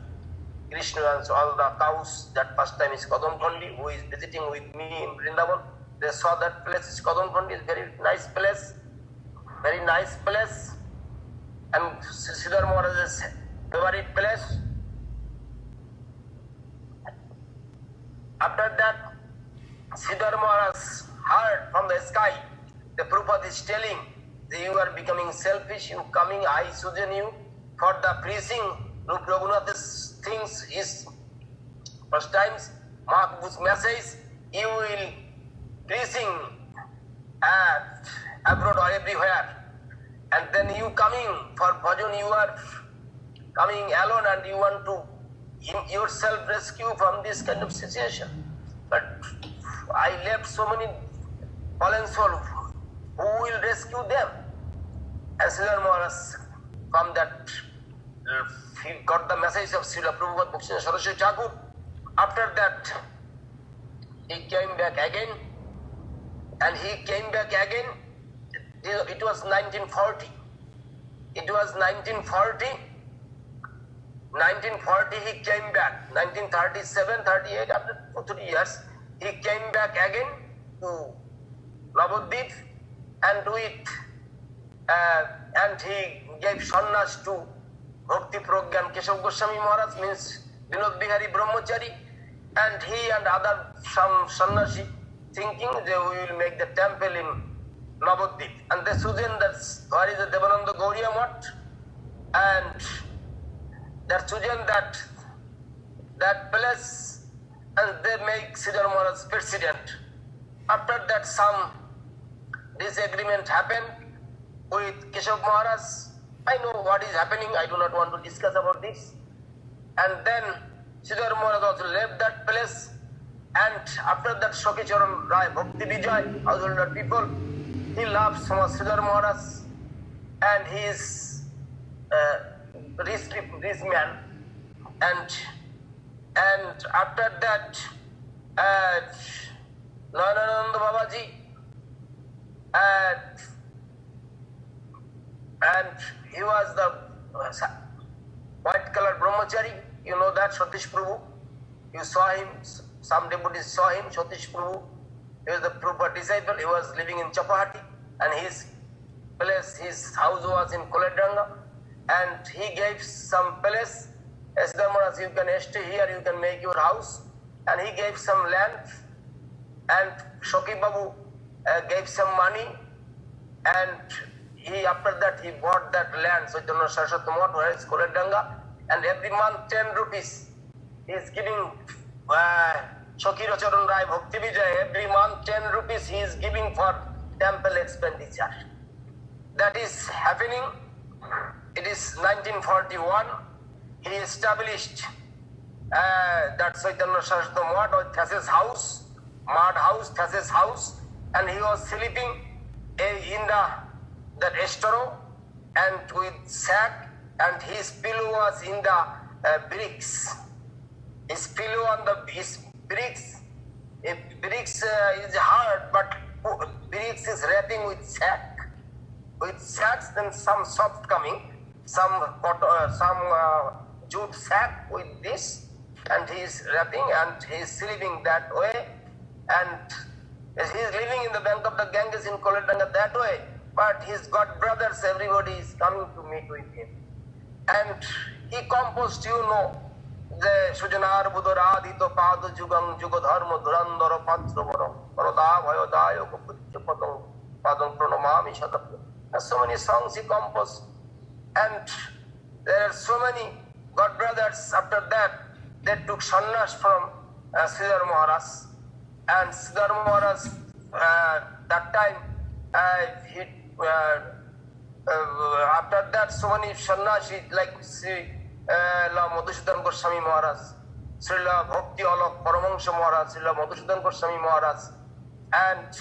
Krishna and so all the cows, that pastime is Kadam Kundi, who is visiting with me in Vrindavan. They saw that place is Kadam Kundi, is very nice place. Very nice place. And Siddhar Maharaj's favorite place. After that, Siddhar Maharaj heard from the sky, the Prabhupada is telling that you are becoming selfish, you coming, I chosen you for the preaching Rupa Raghunath's things is first times, Mahaprabhu's message, you will preaching at abroad or everywhere. And then you coming for bhajan, you are coming alone and you want to yourself rescue from this kind of situation. But I left so many fallen souls, who will rescue them? And Siddhar Maharaj, from that, he got the message of Srila Prabhupada Bhakti Saraswati Thakur. After that, he came back again, and he came back again. It was 1940. It was 1940. 1940 he came back. 1937, 38, after 2-3 years, he came back again to Navadvip and he gave sannyas to Bhakti Pragyan Keshav Goswami Maharaj, means Vinod Bihari Brahmachari, and he and other some sannyasi thinking they will make the temple in Navadvip. And they chosen that where is the Devananda Gauriya Math, and they chosen that place, and they make Siddhar Maharaj president. After that, some disagreement happened with Keshav Maharaj. I know what is happening, I do not want to discuss about this. And then Siddhar Maharaj also left that place, and after that Shokhicharan Rai Bhakti Vijay, householder people, he loves Siddhar Maharaj, and he is rich man. And after that, Nanananda Babaji, and he was the white colored brahmachari. You know that Satish Prabhu. You saw him. Some devotees saw him. Satish Prabhu. He was the Prabhupada disciple. He was living in Chapahati, and his place, his house was in Koledanga, and he gave some place. Siddhar Maharaj, you can stay here. You can make your house, and he gave some land. And Shoki Babu gave some money, and after that he bought that land, so Chaitanya Saraswati Math, where is Koledanga, and every month 10 rupees he is giving Shokiracharan Rai Bhakti Vijay, every month 10 rupees he is giving for temple expenditure. That is happening. It is 1941. He established that Chaitanya Saraswati Math or Thesis house, mud house, Thesis house, and he was sleeping in that estero and with sack, and his pillow was in the bricks. His pillow on his bricks. Bricks is hard, but bricks is wrapping with sack. With sacks, then some soft coming, some jute sack with this, and he is wrapping and he is sleeping that way, and he is living in the bank of the Ganges in Koletanga that way, but his god brothers, everybody is coming to meet with him. And he composed, the Sujanar Buddharadito Padu Jugam Jugodharma Durandara Patravara Paroda Vayodayo Padam Padam Pranamami Shatapu. So many songs he composed, and there are so many god brothers. After that, they took sannyas from Sridhar Maharaj, and Sridhar Maharaj that time after that so many sannyasi like Sri Madhusudan Goswami Maharaj, Srila Bhakti Alok Paramahansa Maharaj, Srila Madhusudan Goswami Maharaj, and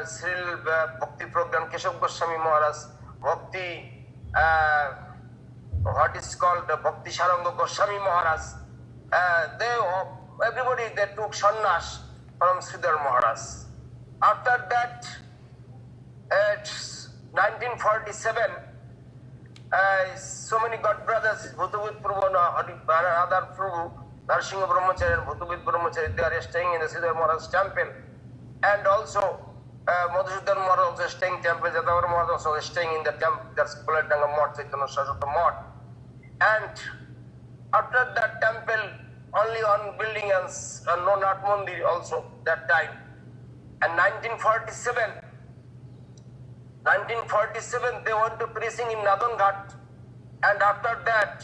Srila Bhakti Program Keshav Goswami Maharaj, Bhakti, what is called Bhakti Saranga Goswami Maharaj, everybody they took sannyas from Sridhar Maharaj. After that, at 1947, so many god brothers, Bhutavit Prabhu, Radhar Prabhu, Narsingha Brahmachari and Bhutavit Brahmachari, they are staying in the Sridhar Maharaj temple. And also, Madhusudan Maharaj also staying in temple, Jadavara Maharaj also staying in the temple, that's Koletanga Math, Chaitanya Saraswati Math. And after that temple, only one building and no Nath Mandir also that time. And 1947, they went to preaching in Nadan Ghat. And after that,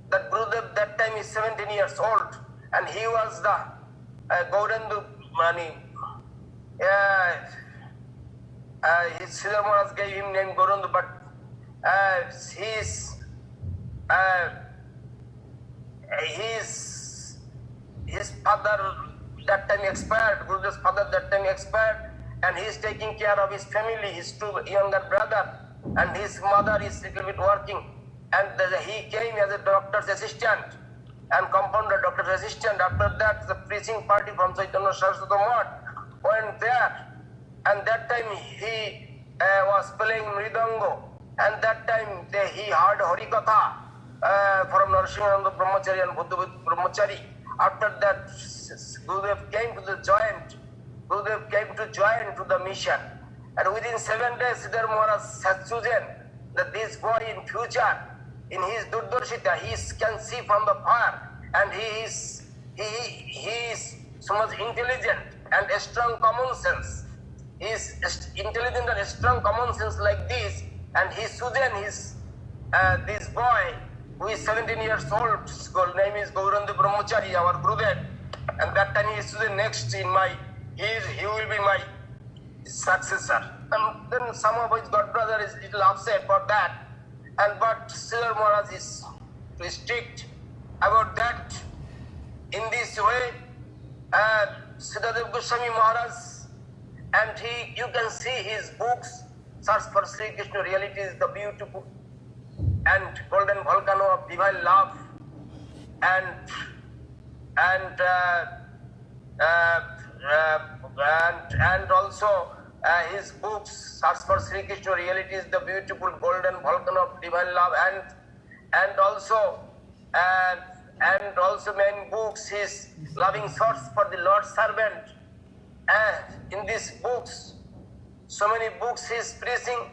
that Gurudev that time is 17 years old, and he was the Gaurandu Mani. His Sridhar Maharaj gave him name Gaurandu, but his father that time expired, Gurudev's father that time expired, and he is taking care of his family, his two younger brother, and his mother is little bit working, and he came as a doctor's assistant and compounder doctor's assistant. After that, the preaching party from Chaitanya Saraswati Math went there, and that time he was playing mridango, and that time he heard Harikatha from Narsingha Brahmachari and Bhutavit Brahmachari. After that, Gurudev came to join to the mission, and within 7 days, Sridhar Maharaj has chosen that this boy in future, in his Durdarshita, he can see from the far, and he is so much intelligent and a strong common sense. He is intelligent and strong common sense like this, and he chosen this boy who is 17 years old. His name is Gaurandu Brahmachari, our Gurudev, and that time he is chosen next he will be my successor. And then some of his god brother is little upset for that, but Sridhar Maharaj is too strict about that. In this way, Siddhadev Goswami Maharaj, and you can see his books, Search for Sri Krishna Realities, the Beautiful, and Golden Volcano of Divine Love, and also his books, Search for Sri Krishna Realities, the Beautiful, Golden Volcano of Divine Love, and also main books, his Loving Source for the Lord's Servant. And in these books, so many books he is preaching,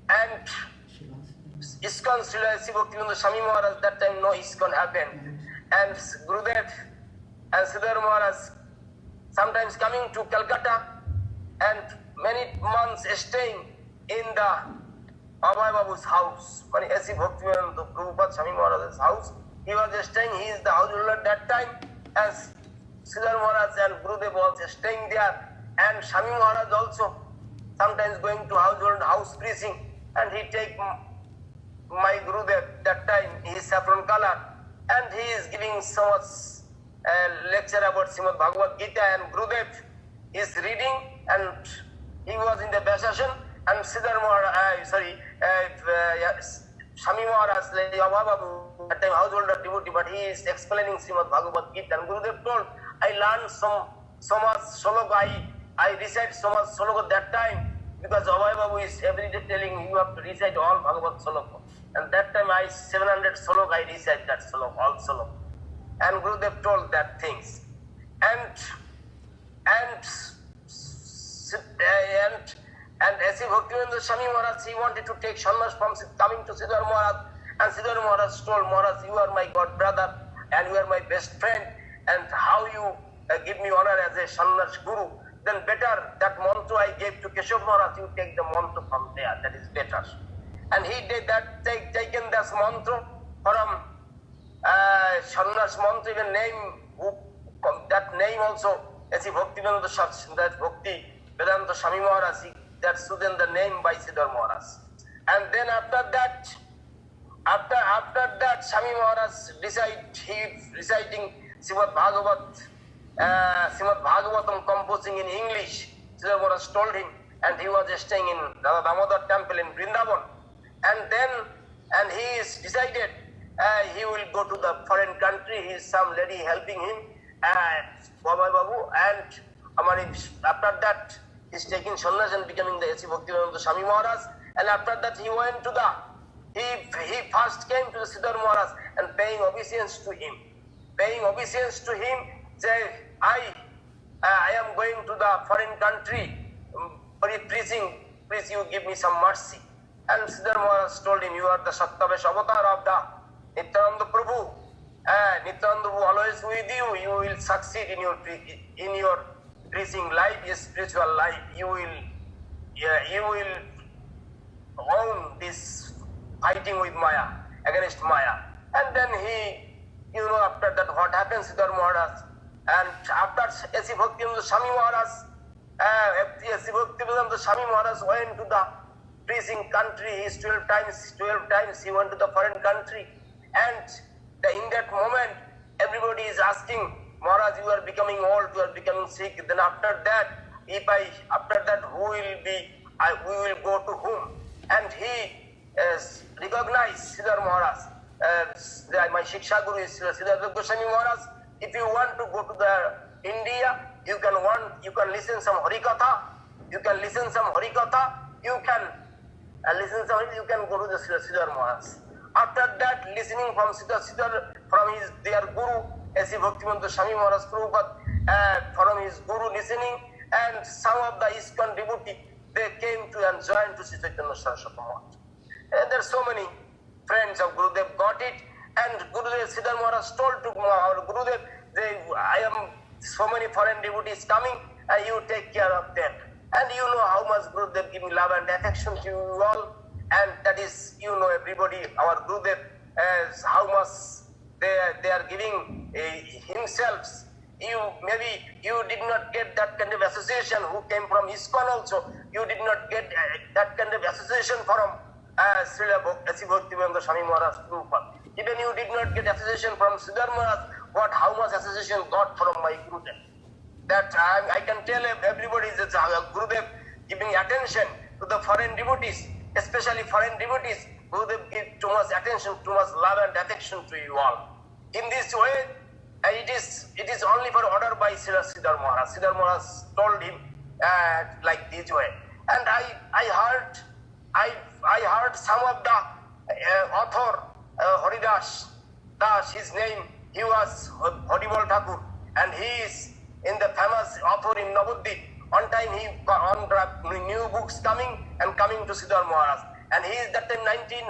and ISKCON Srila Bhaktivinoda Swami Maharaj, that time no ISKCON happened, and Gurudev and Sridhar Maharaj sometimes coming to Calcutta and many months staying in the Abhay Babu's house, A.C. Bhaktivinoda Prabhupada Swami Maharaj's house, he was staying, he is the householder that time, as Sridhar Maharaj and Gurudev was staying there, and Swami Maharaj also sometimes going to house preaching, and he take my Gurudev that time, he is saffron color, and he is giving so much lecture about Srimad Bhagavad Gita, and Gurudev is reading, and he was in the Vyasasana, and Sridhar Maharaj, Swami Maharaj, at time householder devotee, but he is explaining Srimad Bhagavad Gita, and Gurudev told, I learned so much sloka, I recite so much sloka that time, because Abhay Babu is every day telling you have to recite all Bhagavad sloka. And that time 700 sloka I recite that sloka, all sloka. And Gurudev told that things. And as if Bhaktivinoda Swami Maharaj, he wanted to take sannyas from coming to Sridhar Maharaj, and Sridhar Maharaj told Maharaj, you are my god brother and you are my best friend, and how you give me honor as a sannyas guru, then better that mantra I gave to Keshav Maharaj, you take the mantra from there, that is better. And he did that, taken this mantra from sannyas mantra, even name, that name also, as if Bhaktivinoda that Bhakti Vedanta Swami Maharaj, that student the name by Sridhar Maharaj. And then after that, Swami Maharaj reciting Srimad Bhagavatam composing in English. Sridhar Maharaj told him, and he was staying in the Damodar temple in Vrindavan. And he is decided he will go to the foreign country. He is some lady helping him, Baba Babu, and after that he is taking sannyas and becoming the A.C. Bhaktivinoda Swami Maharaj. And after that he went to he first came to the Sridhar Maharaj and paying obeisance to him. Say, I am going to the foreign country preaching, please you give me some mercy. And Sridhar Maharaj told him, you are the Satyavesh avatar of the Nityananda Prabhu. Nityananda Prabhu always with you. You will succeed in your preaching life, your spiritual life. You will own this fighting with Maya, against Maya. And then after that what happens, Sridhar Maharaj, and after A.C. Bhaktivinoda Swami Maharaj, A.C. Bhaktivinoda Swami Maharaj went to the preaching country. He 12 times he went to the foreign country. And in that moment, everybody is asking, Maharaj, you are becoming old, you are becoming sick. Then after that, who will be, we will go to whom? And he recognized Sridhar Maharaj. My Shiksha Guru is Sridhar Goswami Maharaj. If you want to go to the India, you can listen some Harikatha. You can listen some Harikatha. You can go to the Sridhar Maharaj. After that, listening from Sridhar, from their Guru, A.C. Bhaktivinoda Swami Maharaj Prabhupada, from his Guru listening, and some of the ISKCON devotee, they came to and joined to Sri Chaitanya Saraswati Maharaj. There are so many friends of Gurudev got it, and Gurudev, Sridhar Maharaj told to our Gurudev, I am so many foreign devotees coming, and you take care of them. And you know how much Gurudev giving love and affection to you all, and that is, everybody, our Gurudev, how much they are giving himself. Maybe you did not get that kind of association who came from ISKCON also. You did not get that kind of association from Srila Bhaktivinoda Swami Maharaj Prabhupada. Even you did not get association from Sridhar Maharaj, how much association got from my Gurudev. That I can tell everybody is Gurudev giving attention to the foreign devotees, especially foreign devotees. Gurudev give too much attention, too much love and affection to you all. In this way, it is only for order by Sridhar Maharaj. Sridhar Maharaj told him like this way. And I heard some of the author Haridas Das, his name, he was Haribol Thakur, and he is in the famous author in Navadvip. On time he on new books coming to Sridhar Maharaj, and he is that time 19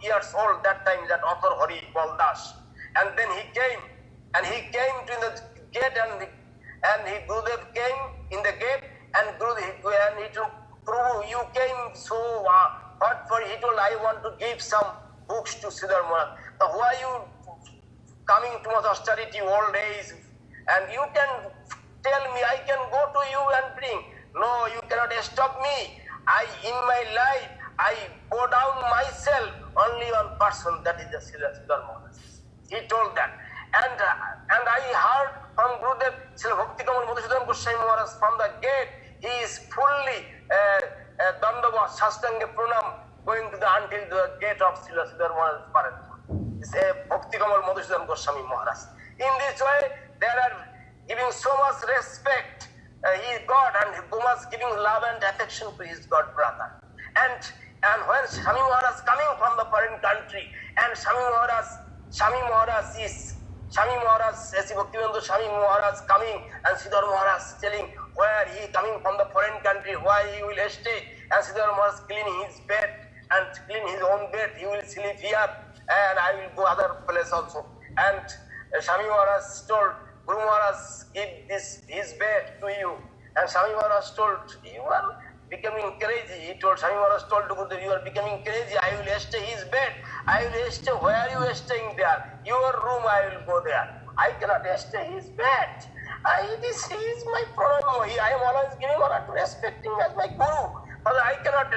years old. That time that author Haribol Das, and then he came to the gate, and Gurudev came in the gate, and he told Prabhu, you came so what for? He told, I want to give some books to Sridhar Maharaj. Why you coming to much austerity old age, and you can tell me I can go to you and bring. No, you cannot stop me. In my life, I go down myself, only one person, that is the Siddhar Maharaj. He told that. And I heard from Gurudev, Srila Bhakti Kamal Madhusudan Goswami Maharaj from the gate, he is fully Dandava Shastanga Pranam going to until the gate of Srila Siddhar Maharaj Paratma. This is Bhakti Kamal Madhusudan Goswami Maharaj. In this way, they are giving so much respect. He is God, and Gumas giving love and affection to his God brother. And when Swami Maharaj coming from the foreign country, and Swami Maharaj, as Bhaktivinoda Swami Maharaj coming, and Siddhar Maharaj telling where he coming from the foreign country, why he will stay, and Siddhar Maharaj cleaning his bed and clean his own bed, he will sleep here, and I will go other place also. And Swami Maharaj told, Guru Maharaj, give his bed to you. And Swami Maharaj told, you are becoming crazy. He told, Swami Maharaj told to Gurudev, you are becoming crazy. I will stay his bed. I will stay where you are staying there. Your room, I will go there. I cannot stay his bed. He is my problem. I am always giving honor to respect him as my Guru. But I cannot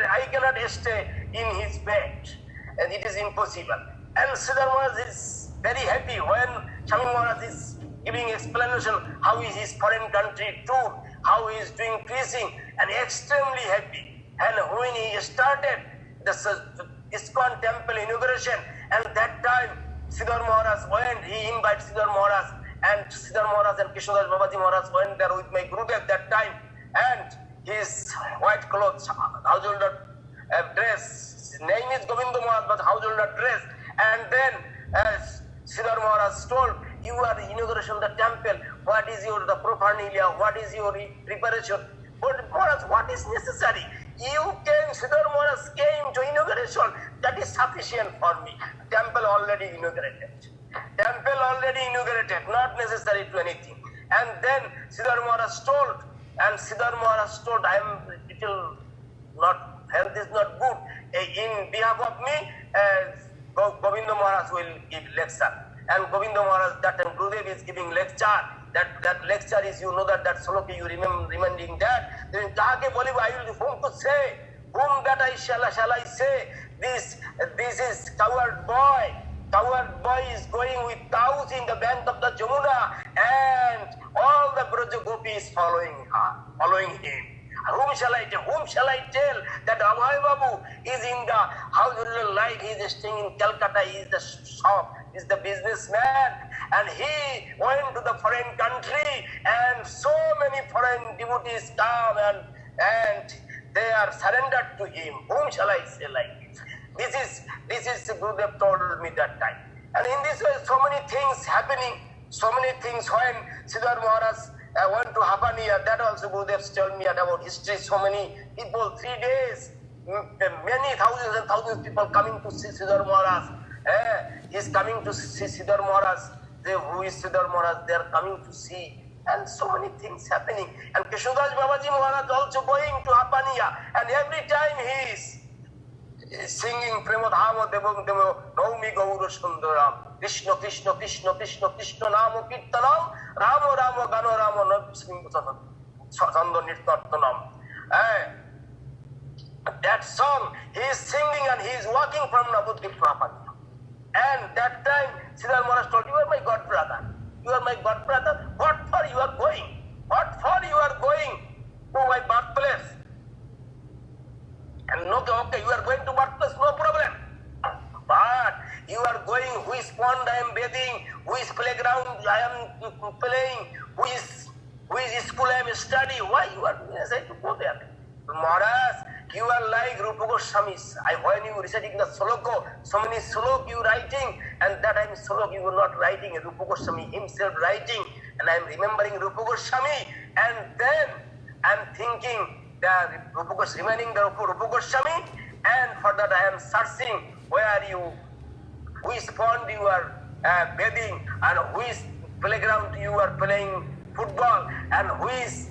stay in his bed. And it is impossible. And Siddhar Maharaj is very happy when Swami Maharaj is giving explanation how is his foreign country tour, how he is doing preaching, and extremely happy. And when he started the ISKCON temple inauguration, and that time Siddhar Maharaj went, he invited Siddhar Maharaj, and Siddhar Maharaj and Krishnadas Babaji Maharaj went there with my Gurudev that time, and his white clothes, householder dress, his name is Govinda Maharaj, but householder dress, and then Siddhar Maharaj told, you are inauguration of the temple, what is your the paraphernalia, what is your preparation? But Maharaj, what is necessary? Siddhar Maharaj came to inauguration, that is sufficient for me. Temple already inaugurated, not necessary to anything. And then Siddhar Maharaj told, I am little not, health is not good. In behalf of me, Govinda Maharaj will give lecture. And Govinda Maharaj, that time Gurudev is giving lecture. That lecture is, you know that sloka, you remembering that. Then Kahake bolibo, I will whom to say, whom that shall I say? This is coward boy. Coward boy is going with cows in the bank of the Jamuna, and all the Braja gopis following him. Whom shall I tell that Abhay Babu is in the household life, he is staying in Calcutta, he is the shop, he is the businessman, and he went to the foreign country, and so many foreign devotees come and they are surrendered to him. Whom shall I say like this? This is Gurudev told me that time. And in this way, so many things happening, so many things when Siddhar Maharaj went to Hapania, that also Gurudev told me about history. So many people, 3 days, many thousands and thousands of people coming to see Siddhar Maharaj. He is coming to see Siddhar Maharaj. Who is Siddhar Maharaj? They are coming to see. And so many things happening. And Krishnadas Babaji Maharaj also going to Hapania. And every time he is singing Premadhama Devam Devam Naumi Gaura Sundaram Krishna Krishna Krishna Krishna Krishna Namo Kirtanam Ramo Ramo Gano Ramo Nabsingutanam Sando Nirtartanam. That song he is singing, and he is walking from Navadvip to Hapania. And that time Siddhar Maharaj told, you are my God brother. You are my God brother. What for you are going? What for you are going to my birthplace? And okay, you are going to birthplace, no problem. But you are going, which pond I am bathing, which playground I am playing, which school I am studying, why you are decided to go there? Maharaj, you are like Rupa Goswami. When you reciting the sloka, so many sloka you writing, and that time sloka you were not writing, Rupa Goswami himself writing, and I am remembering Rupa Goswami, and then I am thinking that remaining the Rupa Goswami, and for that I am searching which pond you are bathing, and which playground you are playing football, and which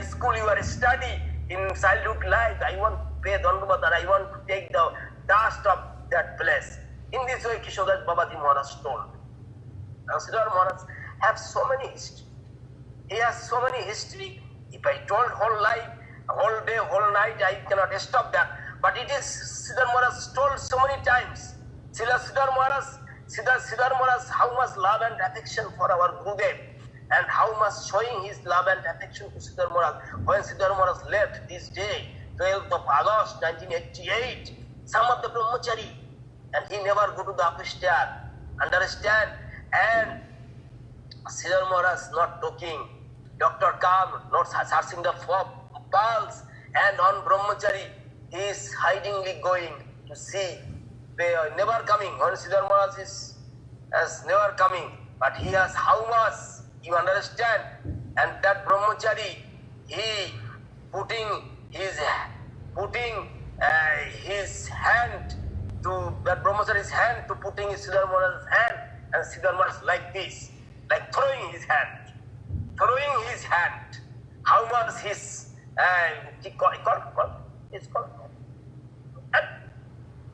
school you are studying in childhood life. I want to pay Dandavad, and I want to take the dust of that place. In this way, Krishnadas Babaji Maharaj told. And Siddhartha Maharaj have so many history. He has so many history. If I told whole life, whole day, whole night, I cannot stop that. But it is Siddhartha Maharaj told so many times. Siddhartha Maharaj, how much love and affection for our Gurudev, and how much showing his love and affection to Siddhartha Maharaj. When Siddhartha Maharaj left this day, 12th of August 1988, some of the brahmachari, and he never go to the upstairs, understand? And Siddhartha Maharaj not talking, doctor come, not searching the pulse, and on brahmachari, he is hidingly going to see. They are never coming. When Siddhartha Maharaj is never coming, but he has how much, you understand? And that brahmachari, he putting his hand to that brahmachari's hand to putting Siddhartha Maharaj's hand, and Siddhartha Maharaj like this, like throwing his hand. How much his it's called.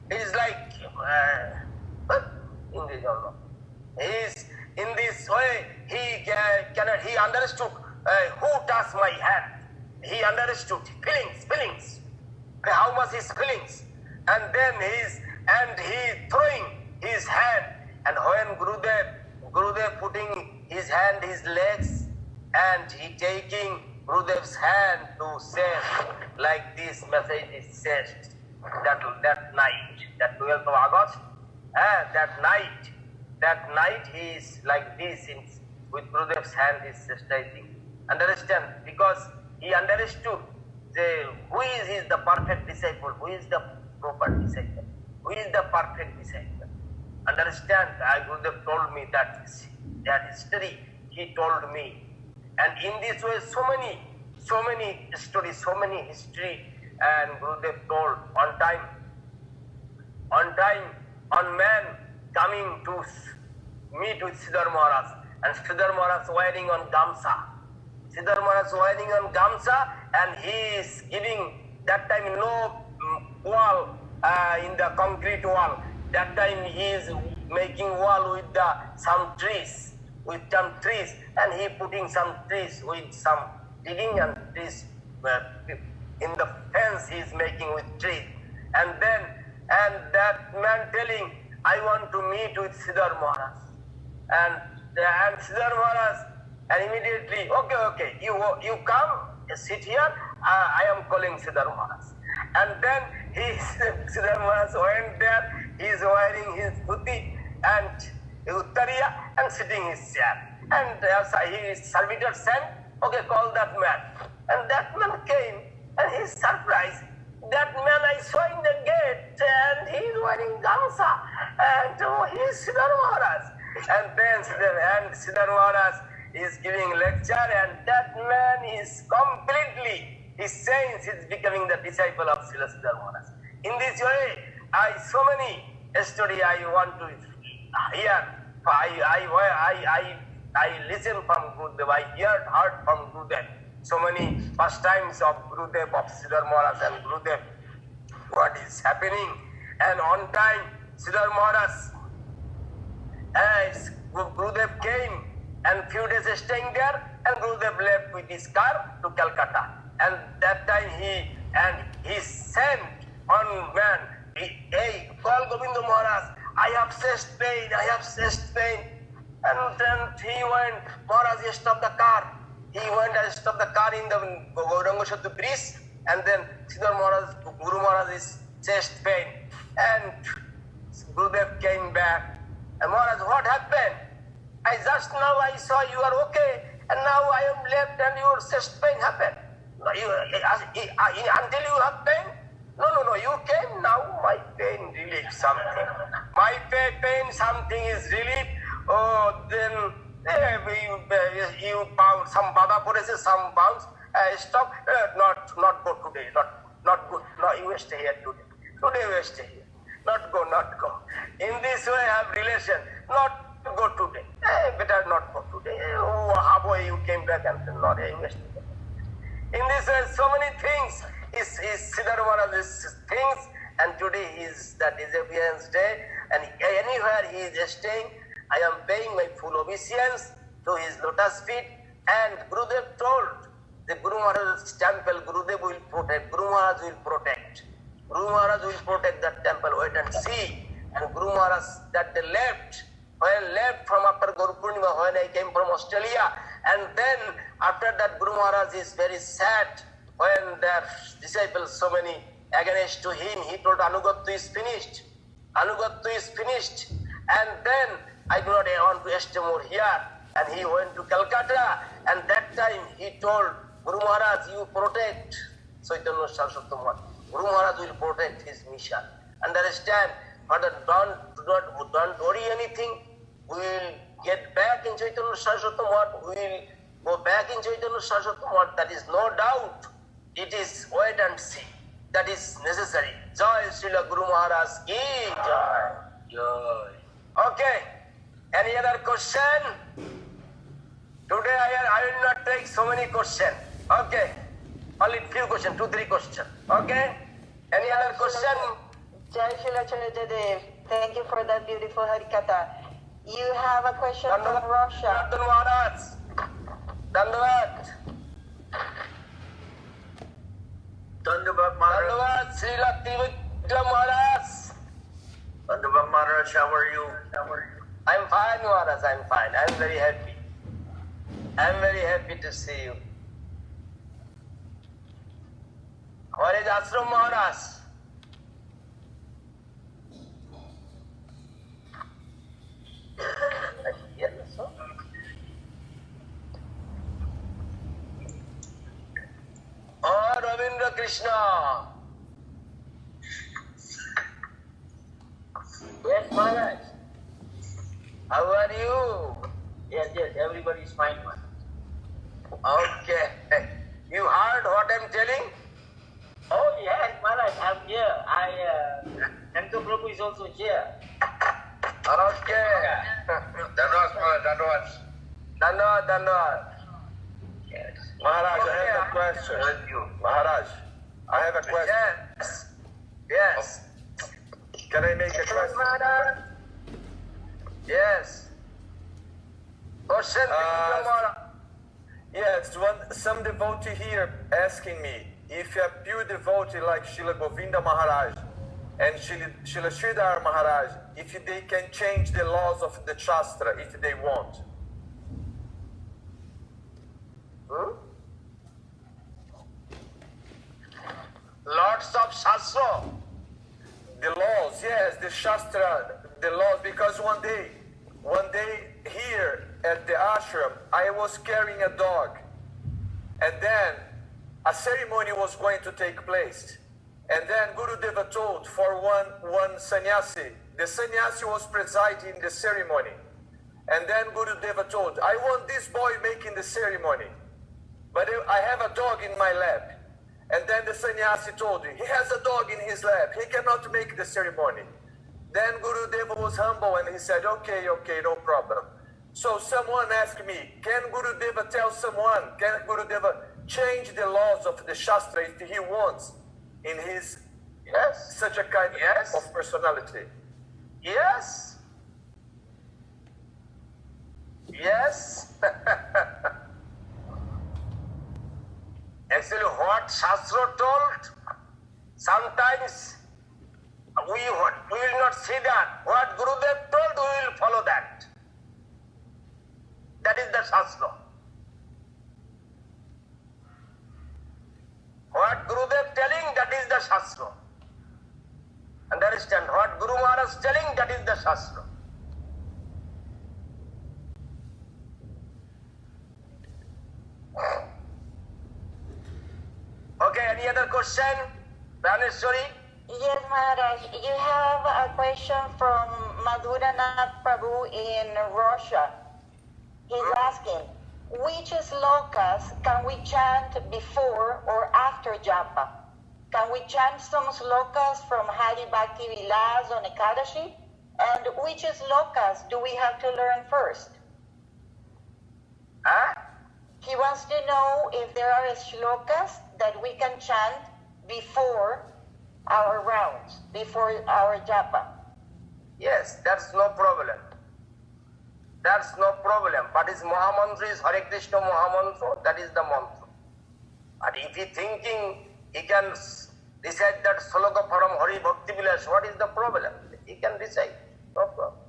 It is like English or no. He is in this way. He understood who touched my hand. He understood feelings. How much his feelings, and then he throwing his hand. And when Gurudev putting his hand, his legs, and he taking Gurudev's hand to say like this message is said. That night, that 12th of August, that night he is like this with Gurudev's hand is chastising. Understand? Because he understood who is the perfect disciple, who is the proper disciple, who is the perfect disciple. Understand? Gurudev told me that history he told me. And in this way, so many stories, so many history, and Gurudev told on man coming to meet with Siddhartha Maharaj, and Siddhartha Maharaj wearing on gamsa. And he is giving that time no wall in the concrete wall. That time he is making wall with some trees, and he putting some trees with some digging and trees in the fence he is making with trees. And that man telling, I want to meet with Siddhartha Maharaj. And Siddhartha Maharaj, and immediately, okay, you come, sit here, I am calling Siddhartha Maharaj. And then Siddhartha Maharaj went there, he is wearing his puti and uttariya and sitting in his chair. And his servitor sent, okay, call that man. And that man came, and he is surprised. That man I saw in the gate, and he is wearing gamsa, and he is Siddhartha Maharaj. And then Siddhartha Maharaj is giving lecture, and that man is completely, he says he's becoming the disciple of Siddhartha Maharaj. In this way, so many story I want to hear. I listen from Gurudev, I heard from Gurudev. So many pastimes of Gurudev, of Siddhartha Maharaj and Gurudev, what is happening. And on time, Siddhartha Maharaj, Gurudev came, and few days staying there, and Gurudev left with his car to Calcutta. And that time he sent on man, hey, call Govinda Maharaj, I have chest pain. And then he went, Maharaj, stop the car. He went and stopped the car in the Gauranga Setu bridge, and then Guru Maharaj is chest pain. And Gurudev came back. And Maharaj, what happened? Just now I saw you are okay, and now I am left and your chest pain happened. Until you have pain? No, you came, now my pain relieved something. My pain, something is relieved. Oh, then you found some Baba Purases, some bounce. Stop, not go today, not good. No, you will stay here today. Today you will stay here. Not go. In this way have relation, not go today. Better not go today. Oh, halfway you came back and said, not you will stay here. In this way, so many things is Siddhartha Maharaj's things, and today is the disappearance day, and anywhere he is staying, I am paying my full obeisance to his lotus feet. And Gurudev told the Guru Maharaj's temple, Gurudev will protect, Guru Maharaj will protect. Guru Maharaj will protect that temple, wait and see. And Guru Maharaj, that they left, when left from after Guru Purnima, when I came from Australia, and then after that Guru Maharaj is very sad when their disciples, so many against to him, he told Anugattu is finished. Anugattu is finished. And then I do not want to stay more here. And he went to Calcutta, and that time he told Guru Maharaj, you protect Chaitanya Saraswati Math. Guru Maharaj will protect his mission. Understand? Father, don't worry anything. We will get back in Chaitanya Saraswati Math. We will go back in Chaitanya Saraswati Math. That is no doubt. It is wait and see. That is necessary. Jai Srila Guru Maharaj ki jai. Jai. Okay. Any other question? Today I will not take so many questions. Okay. Only few questions, 2-3 questions. Okay. Any other question? Jai Srila Charajadev, thank you for that beautiful Harikatha. You have a question from Russia. Dandavad Maharaj. Dandavad. Dandavad Maharaj. Dandavad Srila Trivikram Maharaj. Dandavad Maharaj, how are you? I'm fine, Maharaj. I'm fine. I'm very happy. I'm very happy to see you. Where is Ashram Maharaj? Oh, Ravindra Krishna. Yes, Maharaj. How are you? Yes, everybody is fine, Maharaj. Okay. You heard what I'm telling? Oh, yes, Maharaj, I'm here. Nanto Prabhu is also here. Okay. Dandavad Maharaj, Dandavad. Dandavad. Yes. Maharaj, I have a Okay. question. Thank you. Maharaj, I have a question. Yes. Yes. Can I make a question? Maharaj. Yes. Question. Yes, some devotee here asking me if a pure devotee like Srila Govinda Maharaj and Srila Sridhar Maharaj, if they can change the laws of the Shastra if they want. Lots of Shastra. The laws, yes, the Shastra, the laws, because one day here at the ashram, I was carrying a dog, and then a ceremony was going to take place. And then Guru Deva told for one sannyasi, the sannyasi was presiding the ceremony. And then Guru Deva told, I want this boy making the ceremony, but I have a dog in my lap. And then the sannyasi told him, he has a dog in his lap, he cannot make the ceremony. Then Guru Deva was humble and he said, okay, no problem. So someone asked me, can Guru Deva tell someone, can Guru Deva change the laws of the Shastra if he wants in his such a kind of personality? Yes. Yes. Actually, what Shastra told, sometimes we will not see that. What Gurudev told, we will follow that. That is the Shastra. What Gurudev telling, that is the Shastra. Understand? What Guru Maharaj telling, that is the Shastra. Okay, any other question? Praneshwari? Yes, Maharaj. You have a question from Madhuranath Prabhu in Russia. He's asking, which slokas can we chant before or after japa? Can we chant some slokas from Hari Bhakti Vilas on Ekadashi? And which slokas do we have to learn first? Huh? He wants to know if there are shlokas that we can chant before our rounds, before our japa. Yes, that's no problem. That's no problem. But his Mahamantra is Hare Krishna Mahamantra, that is the mantra. But if he thinking he can recite that sloka from Hari Bhakti Vilas, what is the problem? He can recite, no problem.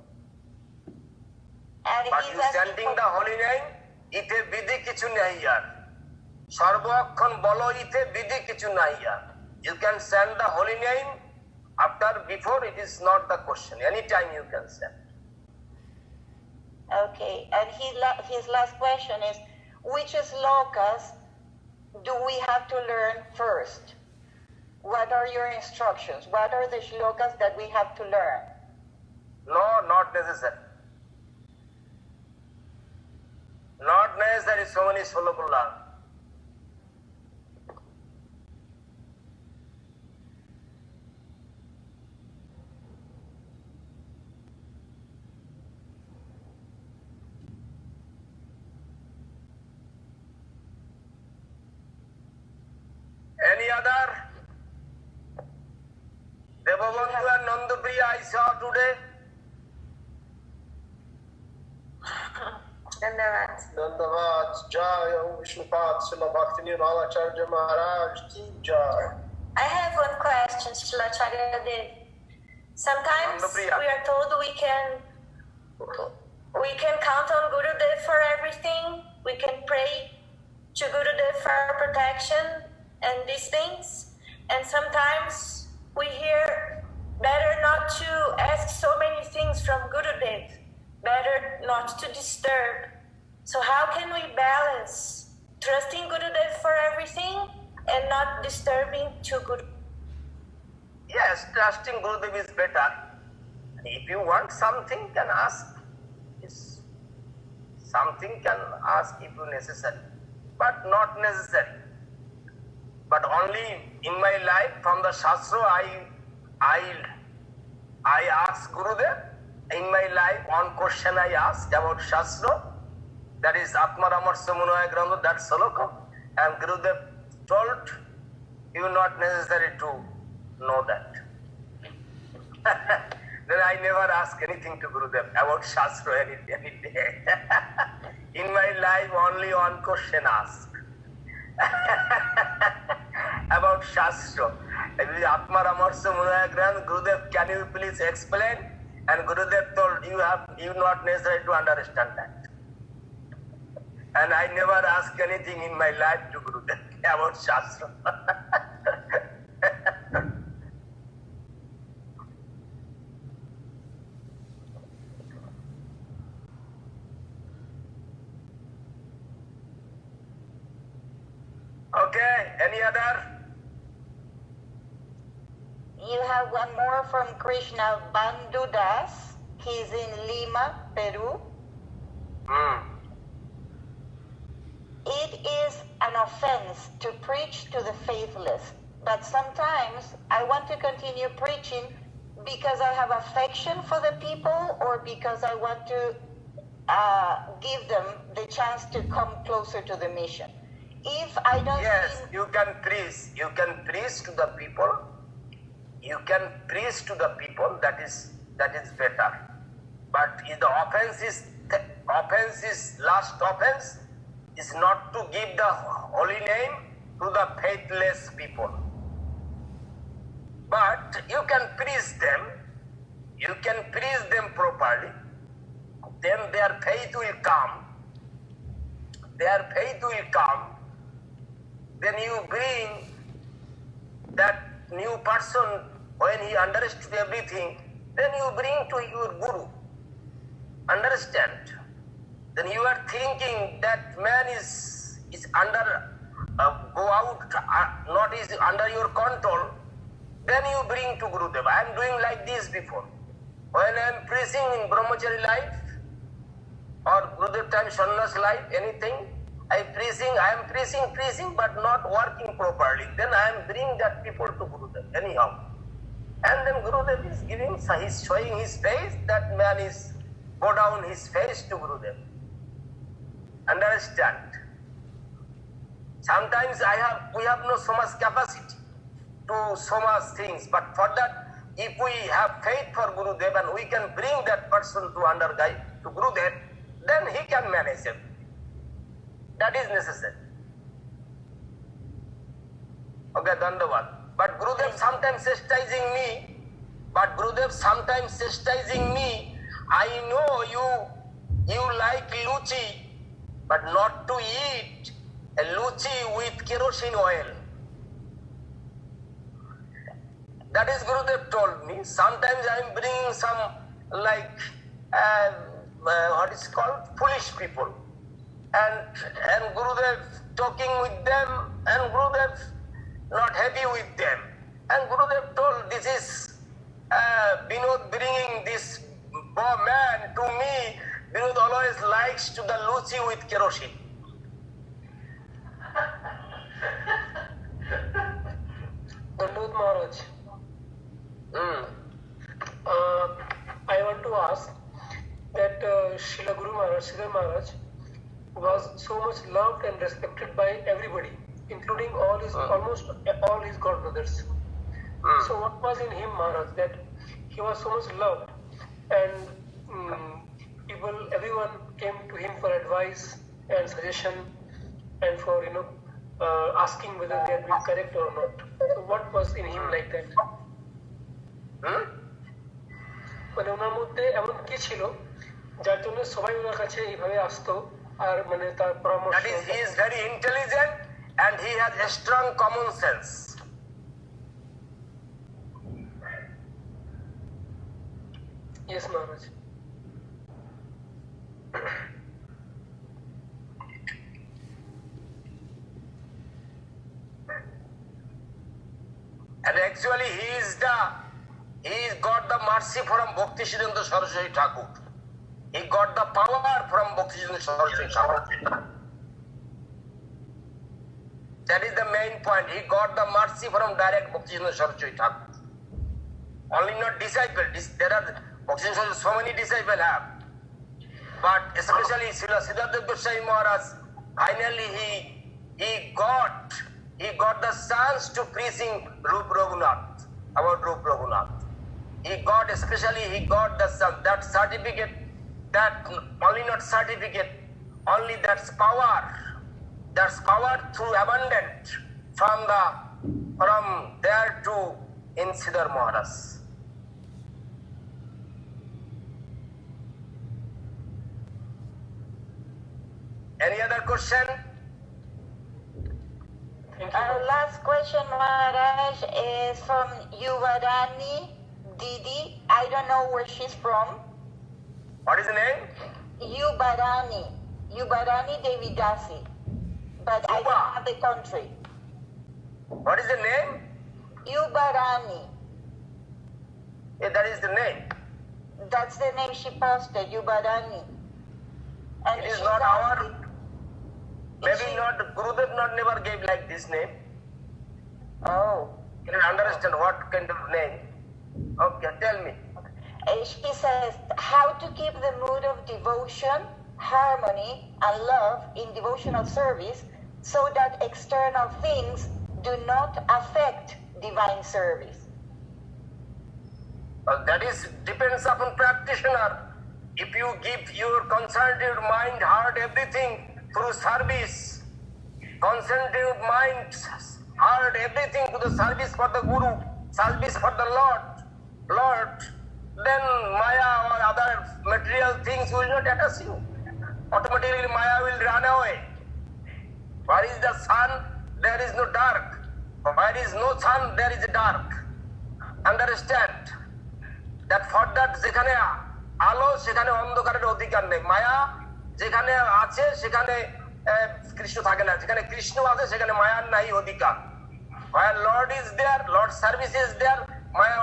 And But he's you asking chanting for- the holy name, ite vidhi kichu nahi yaar. Sarva akhan bolo ite vidhi kichu nahi yaar. You can chant the holy name after, before, it is not the question. Anytime you can chant. Okay, and his last question is, which slokas do we have to learn first? What are your instructions? What are the shlokas that we have to learn? No, not necessary. Not necessary so many slokas learn. Any other? Devabandhu and Nandapriya I saw today. Dhanavad. Dandavad, Jai, Om Vishnupat, Srila Bhaktivinoda Acharya Maharaj, Ki Jai. I have one question, Shilacharya Dev. Sometimes Nandapriya. we are told we can count on Gurudev for everything. We can pray to Gurudev for protection and these things. And sometimes we hear better not to ask so many things from Gurudev. Better not to disturb. So how can we balance trusting Gurudev for everything and not disturbing to Guru? Yes, trusting Gurudev is better. If you want something, can ask. Yes. Something can ask if you necessary, but not necessary. But only in my life, from the Shastra, I ask Gurudev. In my life, one question I asked about Shastra, that is Atma Ramarsa Munaya Grandha, that sloka, and Gurudev told, you not necessary to know that. Then I never ask anything to Gurudev about Shastra any day. In my life, only one question asked about Shastra. Atma Ramarsa Munaya Grandha, Gurudev, can you please explain? And Gurudev told, you not necessary to understand that. And I never ask anything in my life to Gurudev about Shastra. Okay, any other? You have one more from Krishna Bandhu Das. He's in Lima, Peru. It is an offense to preach to the faithless, but sometimes I want to continue preaching because I have affection for the people or because I want to give them the chance to come closer to the mission. If I don't Yes, think- you can preach. You can preach to the people. You can preach to the people. That is better. But if the offense is last offense is not to give the holy name to the faithless people. But you can preach them. You can preach them properly. Then their faith will come. Their faith will come. Then you bring that new person, when he understood everything, then you bring to your Guru. Understand? Then you are thinking that man is under, go out, not is under your control. Then you bring to Gurudev. I am doing like this before. When I am preaching in Brahmachari life, or Gurudev time Sannyas life, anything, I am preaching, but not working properly. Then I am bringing that people to Gurudev, anyhow. And then Gurudev is giving, he's showing his face, that man is go down his face to Gurudev. Understand? Sometimes we have no so much capacity to so much things, but for that, if we have faith for Gurudev and we can bring that person to under guide to Gurudev, then he can manage it. That is necessary. Okay, Dandavad. But Gurudev sometimes chastising me. I know you like luchi, but not to eat a luchi with kerosene oil. That is Gurudev told me. Sometimes I am bringing some like what is called foolish people, and Gurudev talking with them, and Gurudev not happy with them, and Gurudev told this is Binod bringing this man to me. Binod always likes to the luchi with kerosene. Dandavad Maharaj, I want to ask that Srila Guru Maharaj, Sridhar Maharaj, was so much loved and respected by everybody, including almost all his godbrothers. So what was in him, Maharaj, that he was so much loved, and everyone came to him for advice and suggestion, and for asking whether they had been correct or not. So what was in him like that? মানে ওনার মধ্যে এমন কি ছিল যার জন্য সবাই ওনার কাছে এইভাবে আসতো আর মানে তার পরামর্শ? That is, he is very intelligent and he has a strong common sense. Yes, Maharaj. And actually he got the mercy from Bhakti Siddhanta Saraswati Thakur. He got the power from Bhakti Siddhanta Saraswati Thakur. That is the main point. He got the mercy from direct Bhakti Siddhanta Saraswati Thakur. Only not disciple. There are Bhakti Siddhanta, so many disciples have. But especially Srila Siddhartha Goswami Maharaj, finally he got the chance to preaching Rup Raghunath, about Rup Raghunath. He got that certificate, that only not certificate, only that's power through abundant from there to in Sridhar Maharaj. Any other question? Our last question, Maharaj, is from Yuvarani Didi. I don't know where she's from. What is the name? Yubarani Devidasi. But I don't have the country. What is the name? Yubarani. Yeah, that is the name. That's the name she posted, Yubarani. And It is she's not asking- maybe not, Gurudev never gave like this name. Oh. Can you understand what kind of name? Okay, tell me. She says, how to keep the mood of devotion, harmony, and love in devotional service so that external things do not affect divine service. That is depends upon practitioner. If you give your concentrated mind, heart, everything through service, concentrated mind, heart, everything to the service for the Guru, service for the Lord, then Maya or other material things will not attach you. Automatically Maya will run away. Where is the sun? There is no dark. Where is no sun? There is a dark. Understand that for that যেখানে আলো সেখানে অন্ধকারের অধিকার নেই। মায়া যেখানে আছে সেখানে কৃষ্ণ থাকে না, যেখানে কৃষ্ণ আছে সেখানে মায়ার নাই অধিকার। Where Lord is there, Lord's service is there, Maya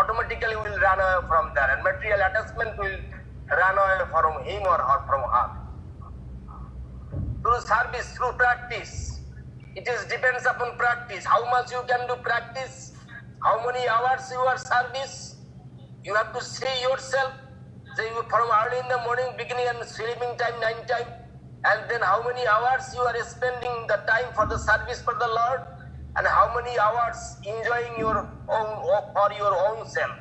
automatically will run away from there, and material attachment will run away from him or from her. Through service, through practice, it is depends upon practice. How much you can do practice, how many hours you are service, you have to see yourself. Say you from early in the morning, beginning and sleeping time, 9 time, and then how many hours you are spending the time for the service for the Lord, and how many hours enjoying your own for your own self.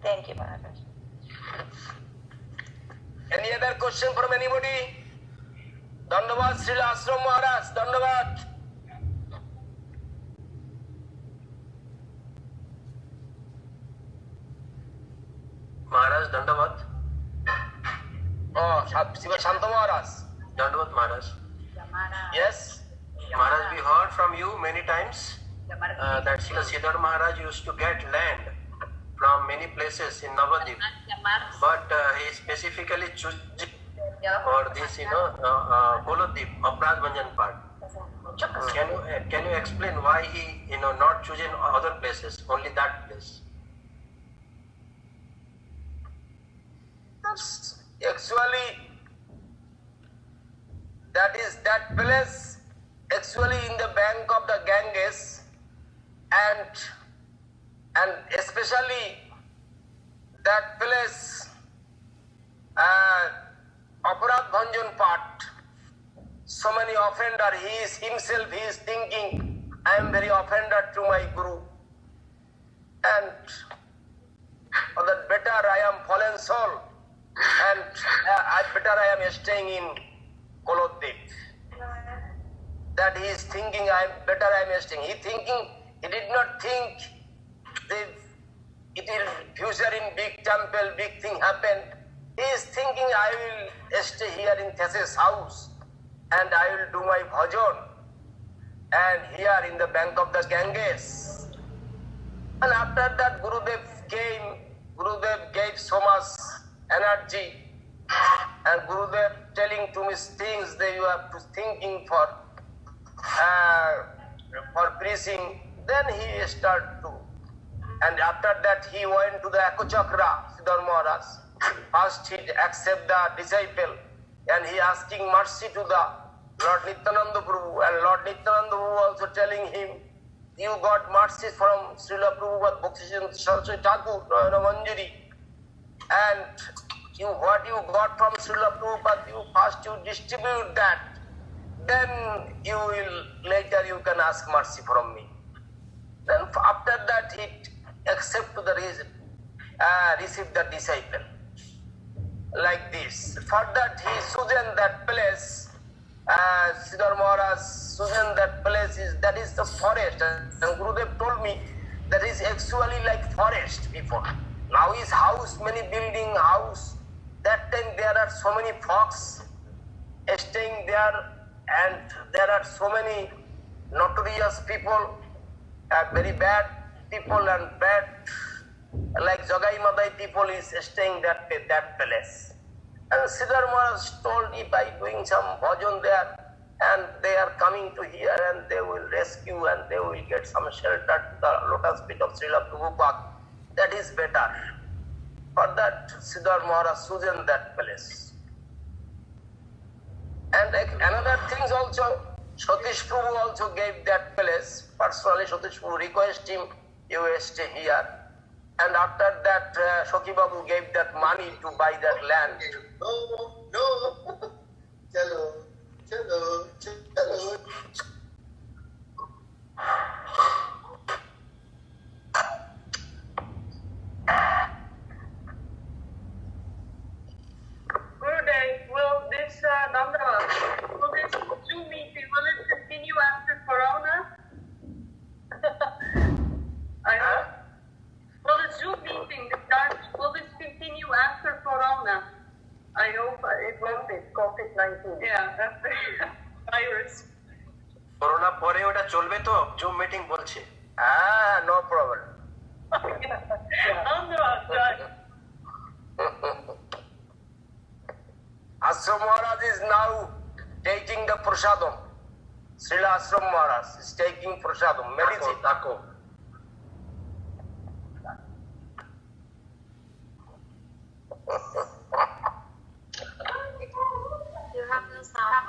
Thank you, Maharaj. Any other question from anybody? Dandavad Srila Ashram Maharaj, Dandavad. Maharaj, Dandavat. Oh, Shiva Shanta Maharaj. Dandavat, Maharaj. Yes. Maharaj, we heard from you many times that Srila Siddhar Maharaj used to get land from many places in Navadip. But he specifically chose for this, Golodip, Aprad Bhanjan part. Can you explain why he, not choosing other places, only that place? Actually, that place actually in the bank of the Ganges, and especially that place, Aparad Bhanjan part. So many offender, he is thinking, I am very offender to my Guru, and for that better I am fallen soul, and better I am staying in Golodip. That he is thinking, I am staying. He did not think it will future in big temple, big thing happen. He is thinking, I will stay here in Thesis house and I will do my bhajan, and here in the bank of the Ganges. And after that Gurudev gave so much energy, and Gurudev telling to me things that you have to thinking for preaching. Then he started to, and after that he went to the Ekochakra, Siddhar Maharaj. First he accept the disciple, and he asking mercy to the Lord Nityananda Prabhu, and Lord Nityananda Prabhu also telling him, you got mercy from Srila Prabhupada Bhakti Saraswati Thakur, Manjari, and what you got from Srila Prabhupada, first you distribute that, then later you can ask mercy from me. Then after that he accept the reason, receive the disciple. Like this. For that he chosen that place, Siddhar Maharaj chosen that place, that is the forest. And Gurudev told me that is actually like forest before. Now his house, many building house. That time there are so many fox staying there, and there are so many notorious people, very bad people and bad, like Jagai Madai people is staying that place. And Siddhar Maharaj told, if I doing some bhajan there, and they are coming to here, and they will rescue, and they will get some shelter to the lotus feet of Srila Prabhupada, that is better. For that, Siddhar Maharaj chosen that place. And another things also, Satish Prabhu also gave that place. Personally, Satish Prabhu request him, you stay here. And after that, Shoki Babu gave that money to buy that land. No. Chalo. Gurudev, will this Zoom meeting, will it continue after Corona? Will the Zoom meeting, will this continue after Corona? I hope it won't be COVID-19. Yeah, that's the virus. Corona পরে ওটা চলবে তো zoom meeting বলছে No problem. Ashram Maharaj is now taking the prasadam. Srila Ashram Maharaj is taking prasadam, medicine. তাকো You have no sound.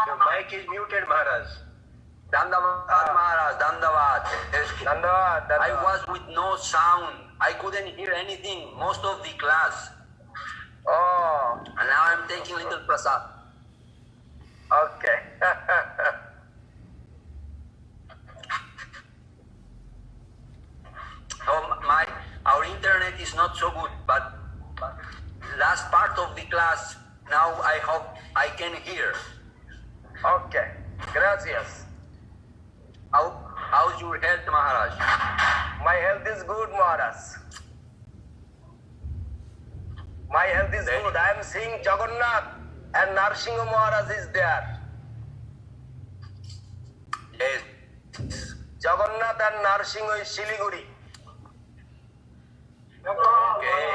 Your mic is muted, Maharaj. Dandavad Maharaj, Dandavad. Dandavad. I was with no sound. I couldn't hear anything, most of the class. Oh, And now I'm taking little prasad. okay. Oh, our internet is not so I hope I can hear. Okay. Gracias. How's your health, Maharaj? My health is good, Maharaj. My health is good. I am seeing Jagannath and Narsingh Maharaj is there. Yes. Jagannath and Narsingh is Siliguri. Okay.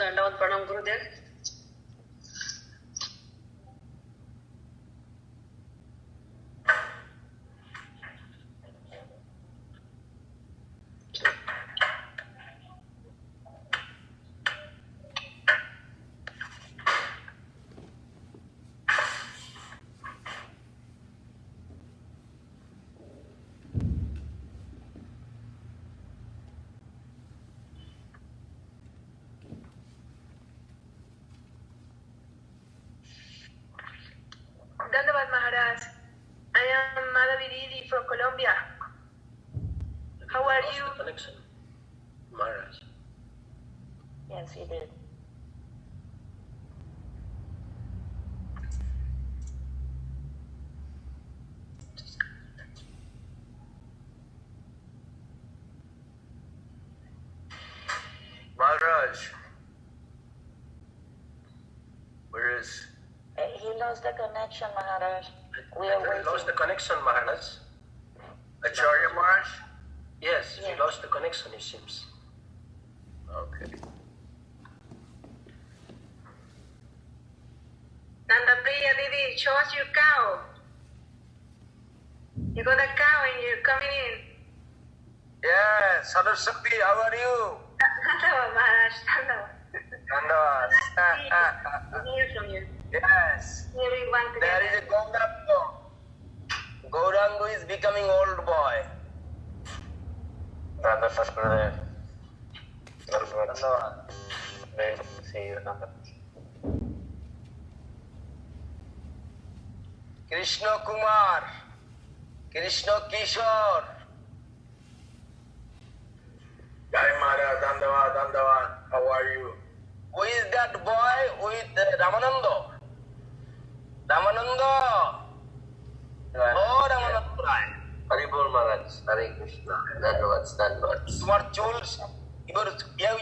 दंडवत प्रणाम गुरुदेव. Dandavad Maharaj. I am Madhavi Didi from Colombia. How are you? Connection, Maharaj. Yes, he did. Maharaj. Where is? He lost the connection, Maharaj. We I are thought he waiting. lost the connection, Maharaj. Acharya Maharaj? Yes, he Yes. lost the connection, it seems. Okay. Nanda Priya Didi, show us your cow. You got a cow and you're coming in. Yes, Saraswati, how are you? Dandavad Maharaj, Dandavad. Dandavad. We hear from you. Yes. Here we want There together. is a Gaurango. Gaurango is becoming old boy. Dandavad. See you, Krishna Kumar, Krishna Kishore. Jai Maharaj, Dandavad. How are you? Who is that boy with Ramananda? Ramananda. Oh, Ramananda Rai. Haribol Maharaj, Hare Krishna. Dandavad. Your chul's,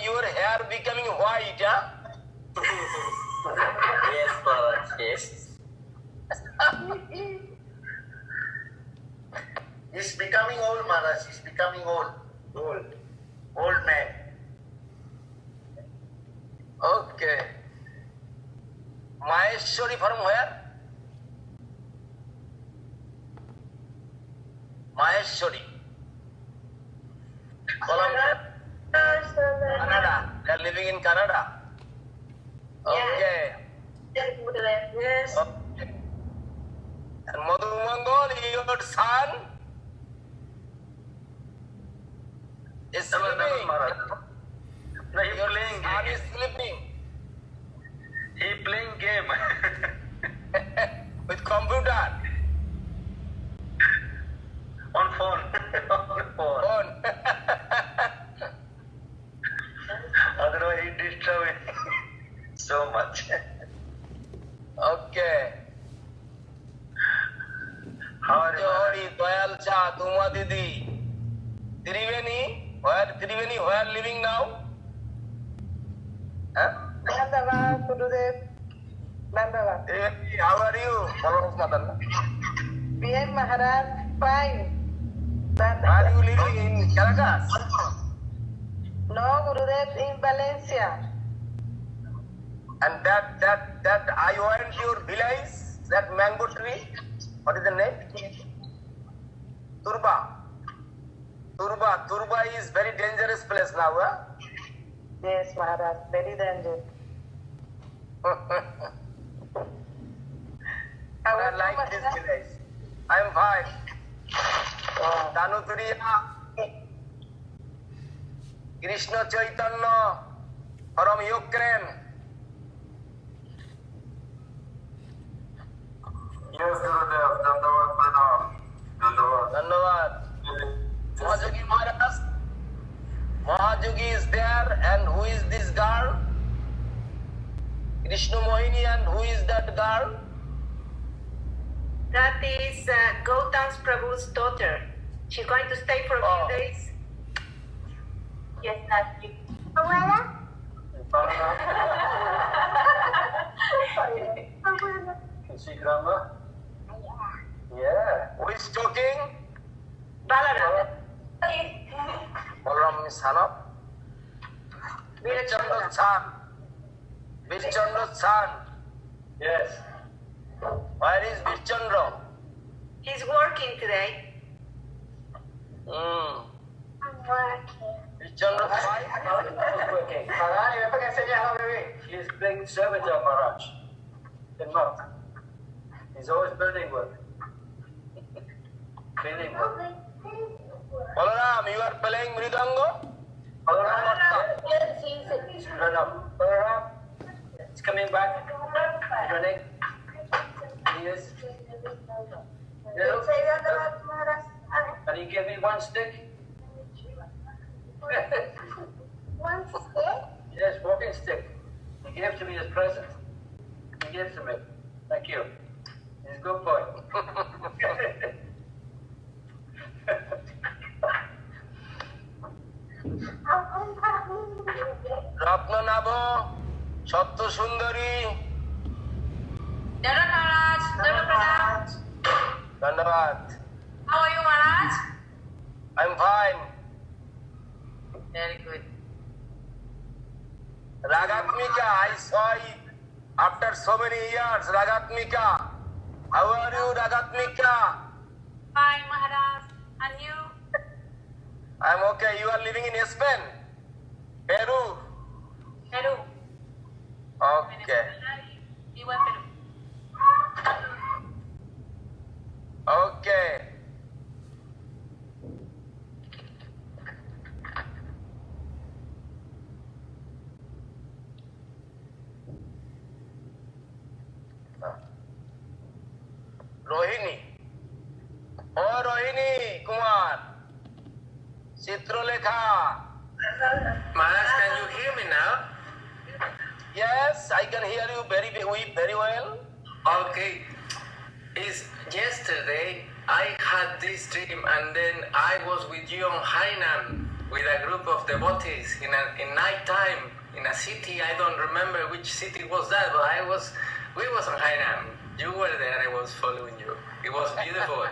your hair becoming white, huh? Yes, Maharaj, yes. He's becoming old, Maharaj. He's becoming old. Old man. Okay. Maheshwari from where? Maheshwari. Colombia. Canada. They are living in Canada. Okay. Yes. Okay. And Madhu Mangol, your son is sleeping. Maharaj. No, he Your playing son game. is sleeping He playing game. with computer. On phone. On phone. Phone. Otherwise he disturbing so much. Okay. How are you, Maharaj? Jodi, Doyal Cha, Tuma Didi. Triveni, where living now? Huh? Dandavad, Gurudev. Dandavad. Triveni, how are you? Follow Mother. Bien, Maharaj. Fine. Are you living in Caracas? No, Gurudev, in Valencia. And that I went to your village, that mango tree. What is the name? Turba. Turba is very dangerous place now, huh? Yes, Maharaj. Very dangerous. I like this village. I am fine. Danuturiya. Krishna Chaitanya from Ukraine. Yes, Gurudev. Dandavad Pranam. Dandavad. Dhanyavad. Mahajogi Maharaj. Mahajogi is there, and who is this girl? Krishna Mohini, and who is that girl? That is Gautam Prabhu's daughter. She's going to stay for a few days. Yes, that's you. Is she grandma? Yeah. Who is talking? Balaram. Balaram is son of Virchandra's son. Virchandra's son. Yes. Where is Virchandra? He's working today. Virchandra's wife? Okay. She is playing servant of Maharaj. In month. He's always building wood. Building wood. Balaram, you are playing Mridanga? Yes, he's Run up. Balaram. It's coming back. Running. He is. Can you give me one stick? one stick. Yes, walking stick. He gave to me as present. He gave to me. Thank you. He's a good boy. Ratnanabha, Satya Sundari. Dharan Maharaj. Dharan Maharaj. Dhanyavad. How are you, Maharaj? I'm fine. Very good. Ragatmika, I saw you after so many years. Ragatmika. How are you, Ragatmika? Fine, Maharaj. And you? I'm okay. You are living in Spain? Peru? Peru. Okay. You in Peru. Okay. Rohini. Oh, Rohini Kumar. Chitralekha. Maharaj, can you hear me now? Yes, I can hear you very well. Okay. Is yesterday I had this dream and then I was with you on Hainan with a group of devotees in night time in a city. I don't remember which city was that, but we was on Hainan. You were there, I was following you. It was beautiful.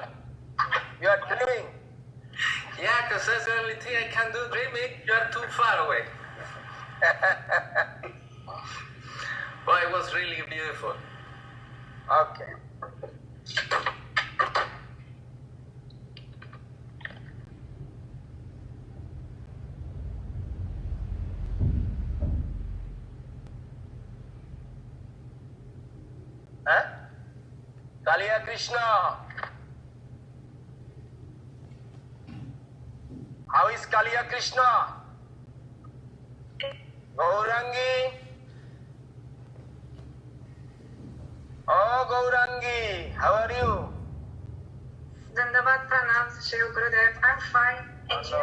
You are dreaming. Yeah, because that's the only thing I can do, dreaming. You are too far away. But it was really beautiful. Okay. Huh? Kaliya Krishna. How is Kaliya Krishna? Gaurangi. Oh, Gaurangi, how are you? Dandavad Pranam, Shri Gurudev. I'm fine. And you?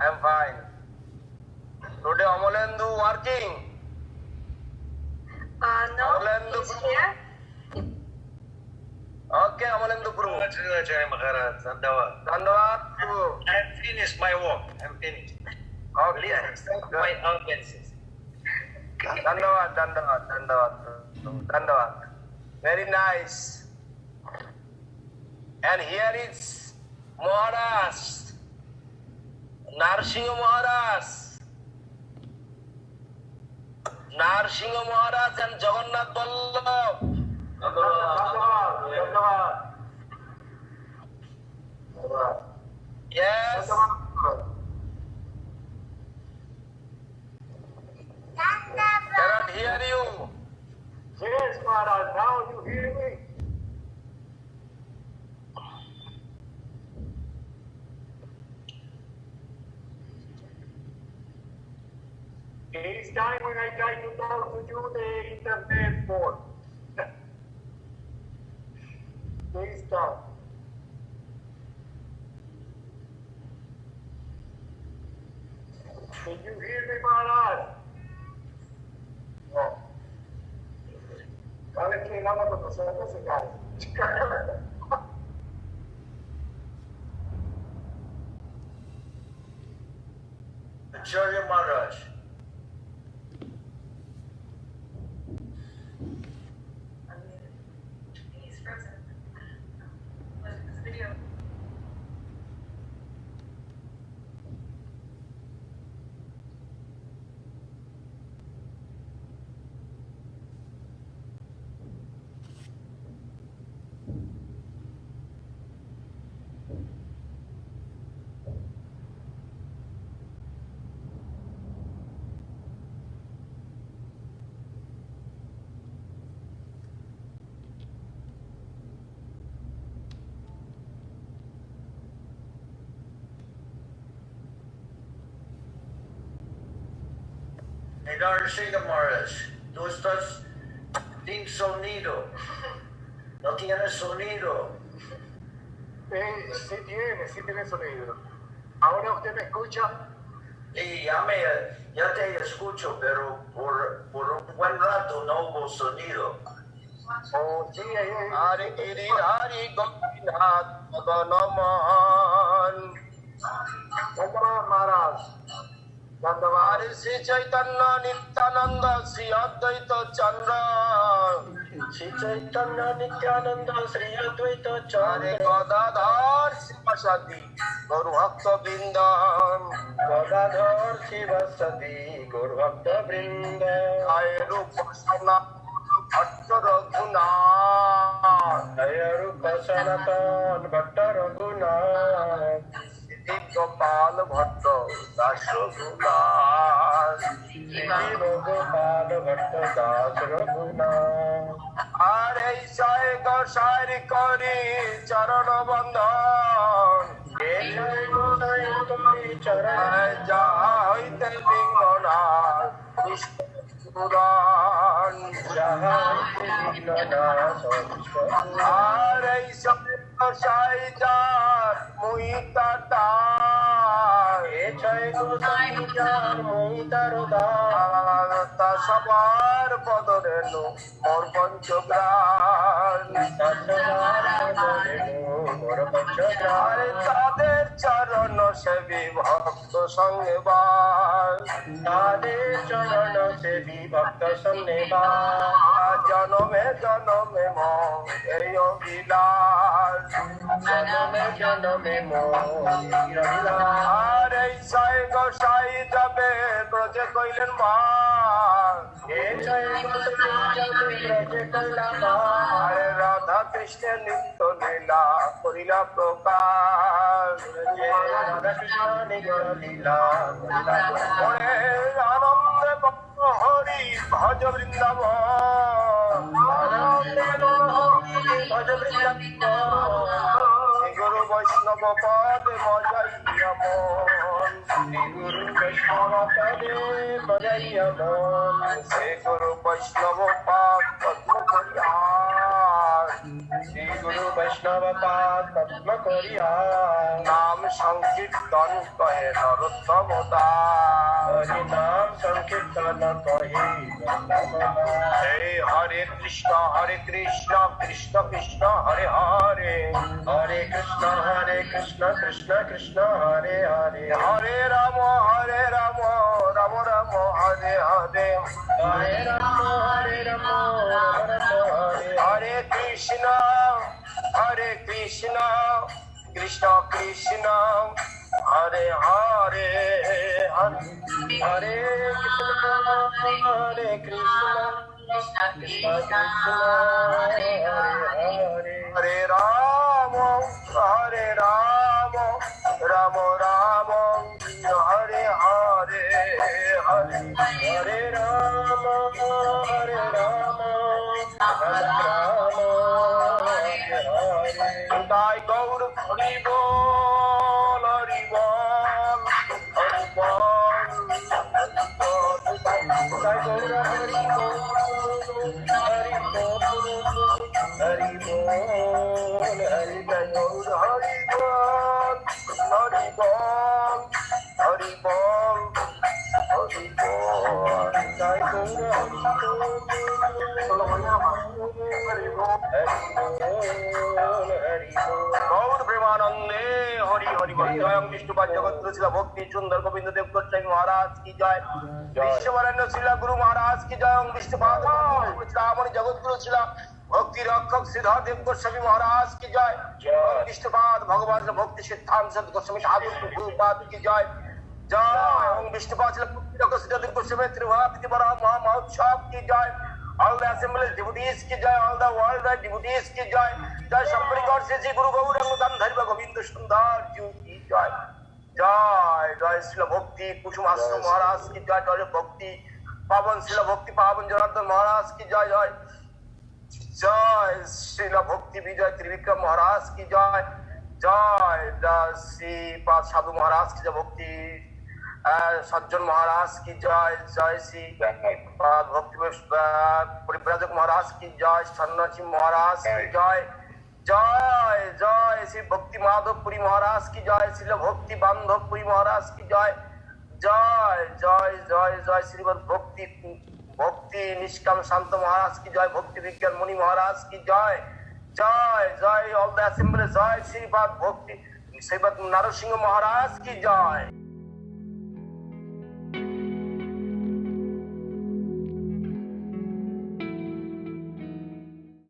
I'm fine. Today Amalendu working. No, Amalendu he's here. Okay, Amalendu Prabhu. Maharaj, Dandavad. Dandavad Prabhu. I'm finished my work. I'm finished. Okay. My offenses. Dandavad. Very nice. And here is Maharaj, Narsingha Maharaj. Narsingha Maharaj and Jagannath Vallabh. Yes. Cannot hear you. Yes, Maharaj, now you hear me. Each time when I try to talk to you, the internet fault. Please stop. Can you hear me, Maharaj? No. Kala kailangan ko sa guy. Acharya Maharaj. He's frozen. This video. Narsingha Maharaj, tú estás sin sonido. No tienes sonido. Sí tiene sonido. ¿Ahora usted me escucha? Y ya te escucho, pero por un buen rato no hubo sonido. Oh, sí, Hari Giri Hari Gopinath Madanaman. Dhanyavad Maharaj. Dhanyavad. Hari Sri Chaitanya Nityananda Sri Advaita Chandra. Sri Chaitanya Nityananda Sri Advaita Hare Chandra. Gadadhar Sivasati Gauru Bhakta Vrindam. Gadadhar Sivasati Gaur Bhakta Vrinda. Jai Rupa Sanatana Bhatta Raghunath. Jai Rupa Sanatana Bhatta Raghunath. Siti Gopal Bhatta Das Raghunath. Siti Gopal Bhatta Das Raghunath. Hare Jai Gosai Kari Charana Bandhan. Jai Gosai Kari Charana Jai Devinganath Krishna Puran. Jai Vinanath Hare Jai Gosai Jar Muhita Dar. Jai Gosai Jar Mohita তা সবার বদরেনু মোর পঞ্চগ্রাণ। আরে তাদের চরণ সেবী ভক্ত সঙ্গে বাস। তাদের চরণ সেবী ভক্ত সঙ্গে জনমে জনমে মন এই অভিলাষ। জনমে জনমে মহিলা আর এই সাই গোসাই যাবে ব্রজে কইলেন মা। আরে রাধা কৃষ্ণের নিত্য লীলা করিলা প্রকাশ। ওরে আনন্দে ভক্ত হরি ভজ বৃন্দাবন। শ্রী গুরু বৈষ্ণব পদে মজাইয়া মন। গুরু বৈষ্ণব পদে বজাইয়া মন। শ্রী গুরু বৈষ্ণব পাদ পদ্ম করিয়া। শ্রী গুরু বৈষ্ণব পাদ পদ্ম করিয়া। নাম সংকীর্তন কহে নরোত্তম দাস। হরি নাম সংকীর্তন কহি হে হরে কৃষ্ণ কৃষ্ণ কৃষ্ণ হরে হরে। হরে কৃষ্ণ কৃষ্ণ কৃষ্ণ হরে হরে। হরে রাম রাম রাম হরে হরে। হরে রাম রাম হরে হরে কৃষ্ণ কৃষ্ণ কৃষ্ণ হরে হরে। হরে কৃষ্ণ হরে কৃষ্ণ কৃষ্ণ কৃষ্ণ হরে হরে। হরে রাম রাম রাম রাম হরে হরে হরে। হরে রাম রাম রাম হরে হরে। তাই গৌর হরি বল হরি বল হরি বল। Jai Gaura Hari Bol, Hari Bol, Hari Bol, Hari Jai Gaura Hari Bol, Hari Bol, Hari Bol, Hari Bol, Jai Gaura Hari Bol, Hari Bol, Hari Bol. Gour প্রেমানন্দে হরি হরি বল। জয় বিষ্ণুপাদ জগৎগুরু শিলা ভক্তি সুন্দর গোবিন্দ দেব গোস্বামী মহারাজ কি জয়। বিশ্ববরেণ্য শিলা গুরু মহারাজ কি জয়। বিষ্ণুপাদ রামণি জগৎগুরু শিলা ভক্তি রক্ষক শ্রীধর দেব গোস্বামী মহারাজ কি জয়। বিষ্ণুপাদ ভগবান ভক্তি সিদ্ধান্ত গোস্বামী ঠাকুর প্রভুপাদ কি জয়। জয় ওম বিষ্ণুপাদ শিলা ভক্তি রক্ষক শ্রীধর দেব গোস্বামী ত্রিভাতি মহা মহোৎসব কি জয়। All the assembled devotees ki jai, all the worldwide devotees ki jai. Jai Shambhari God Sri Guru Gauranga Gandharva Govinda Sundar Ji ki jai. Jai Jai Srila Bhakti Kushum Ashram Maharaj ki jai. Jai Bhakti Pavan Srila Bhakti Pavan Janardhan Maharaj ki jai. Jai Jai Srila Bhakti Vijay Trivikram Maharaj ki jai. Jai Jai Sri Pad Sadhu Maharaj ki jai. Bhakti सज्जन महाराज की जय। जय श्री भक्ति परिव्राजक महाराज की जय। सन्यासी महाराज की जय। जय जय श्री भक्ति माधवपुरी महाराज की जय। श्री भक्ति बांधवपुरी महाराज की जय। जय जय जय जय श्रीमद भक्ति भक्ति निष्काम शांत महाराज की जय। भक्ति विज्ञान मुनि महाराज की जय। जय जय ऑल द असेंबली। जय श्रीपाद भक्ति श्रीमद नरसिंह महाराज की जय।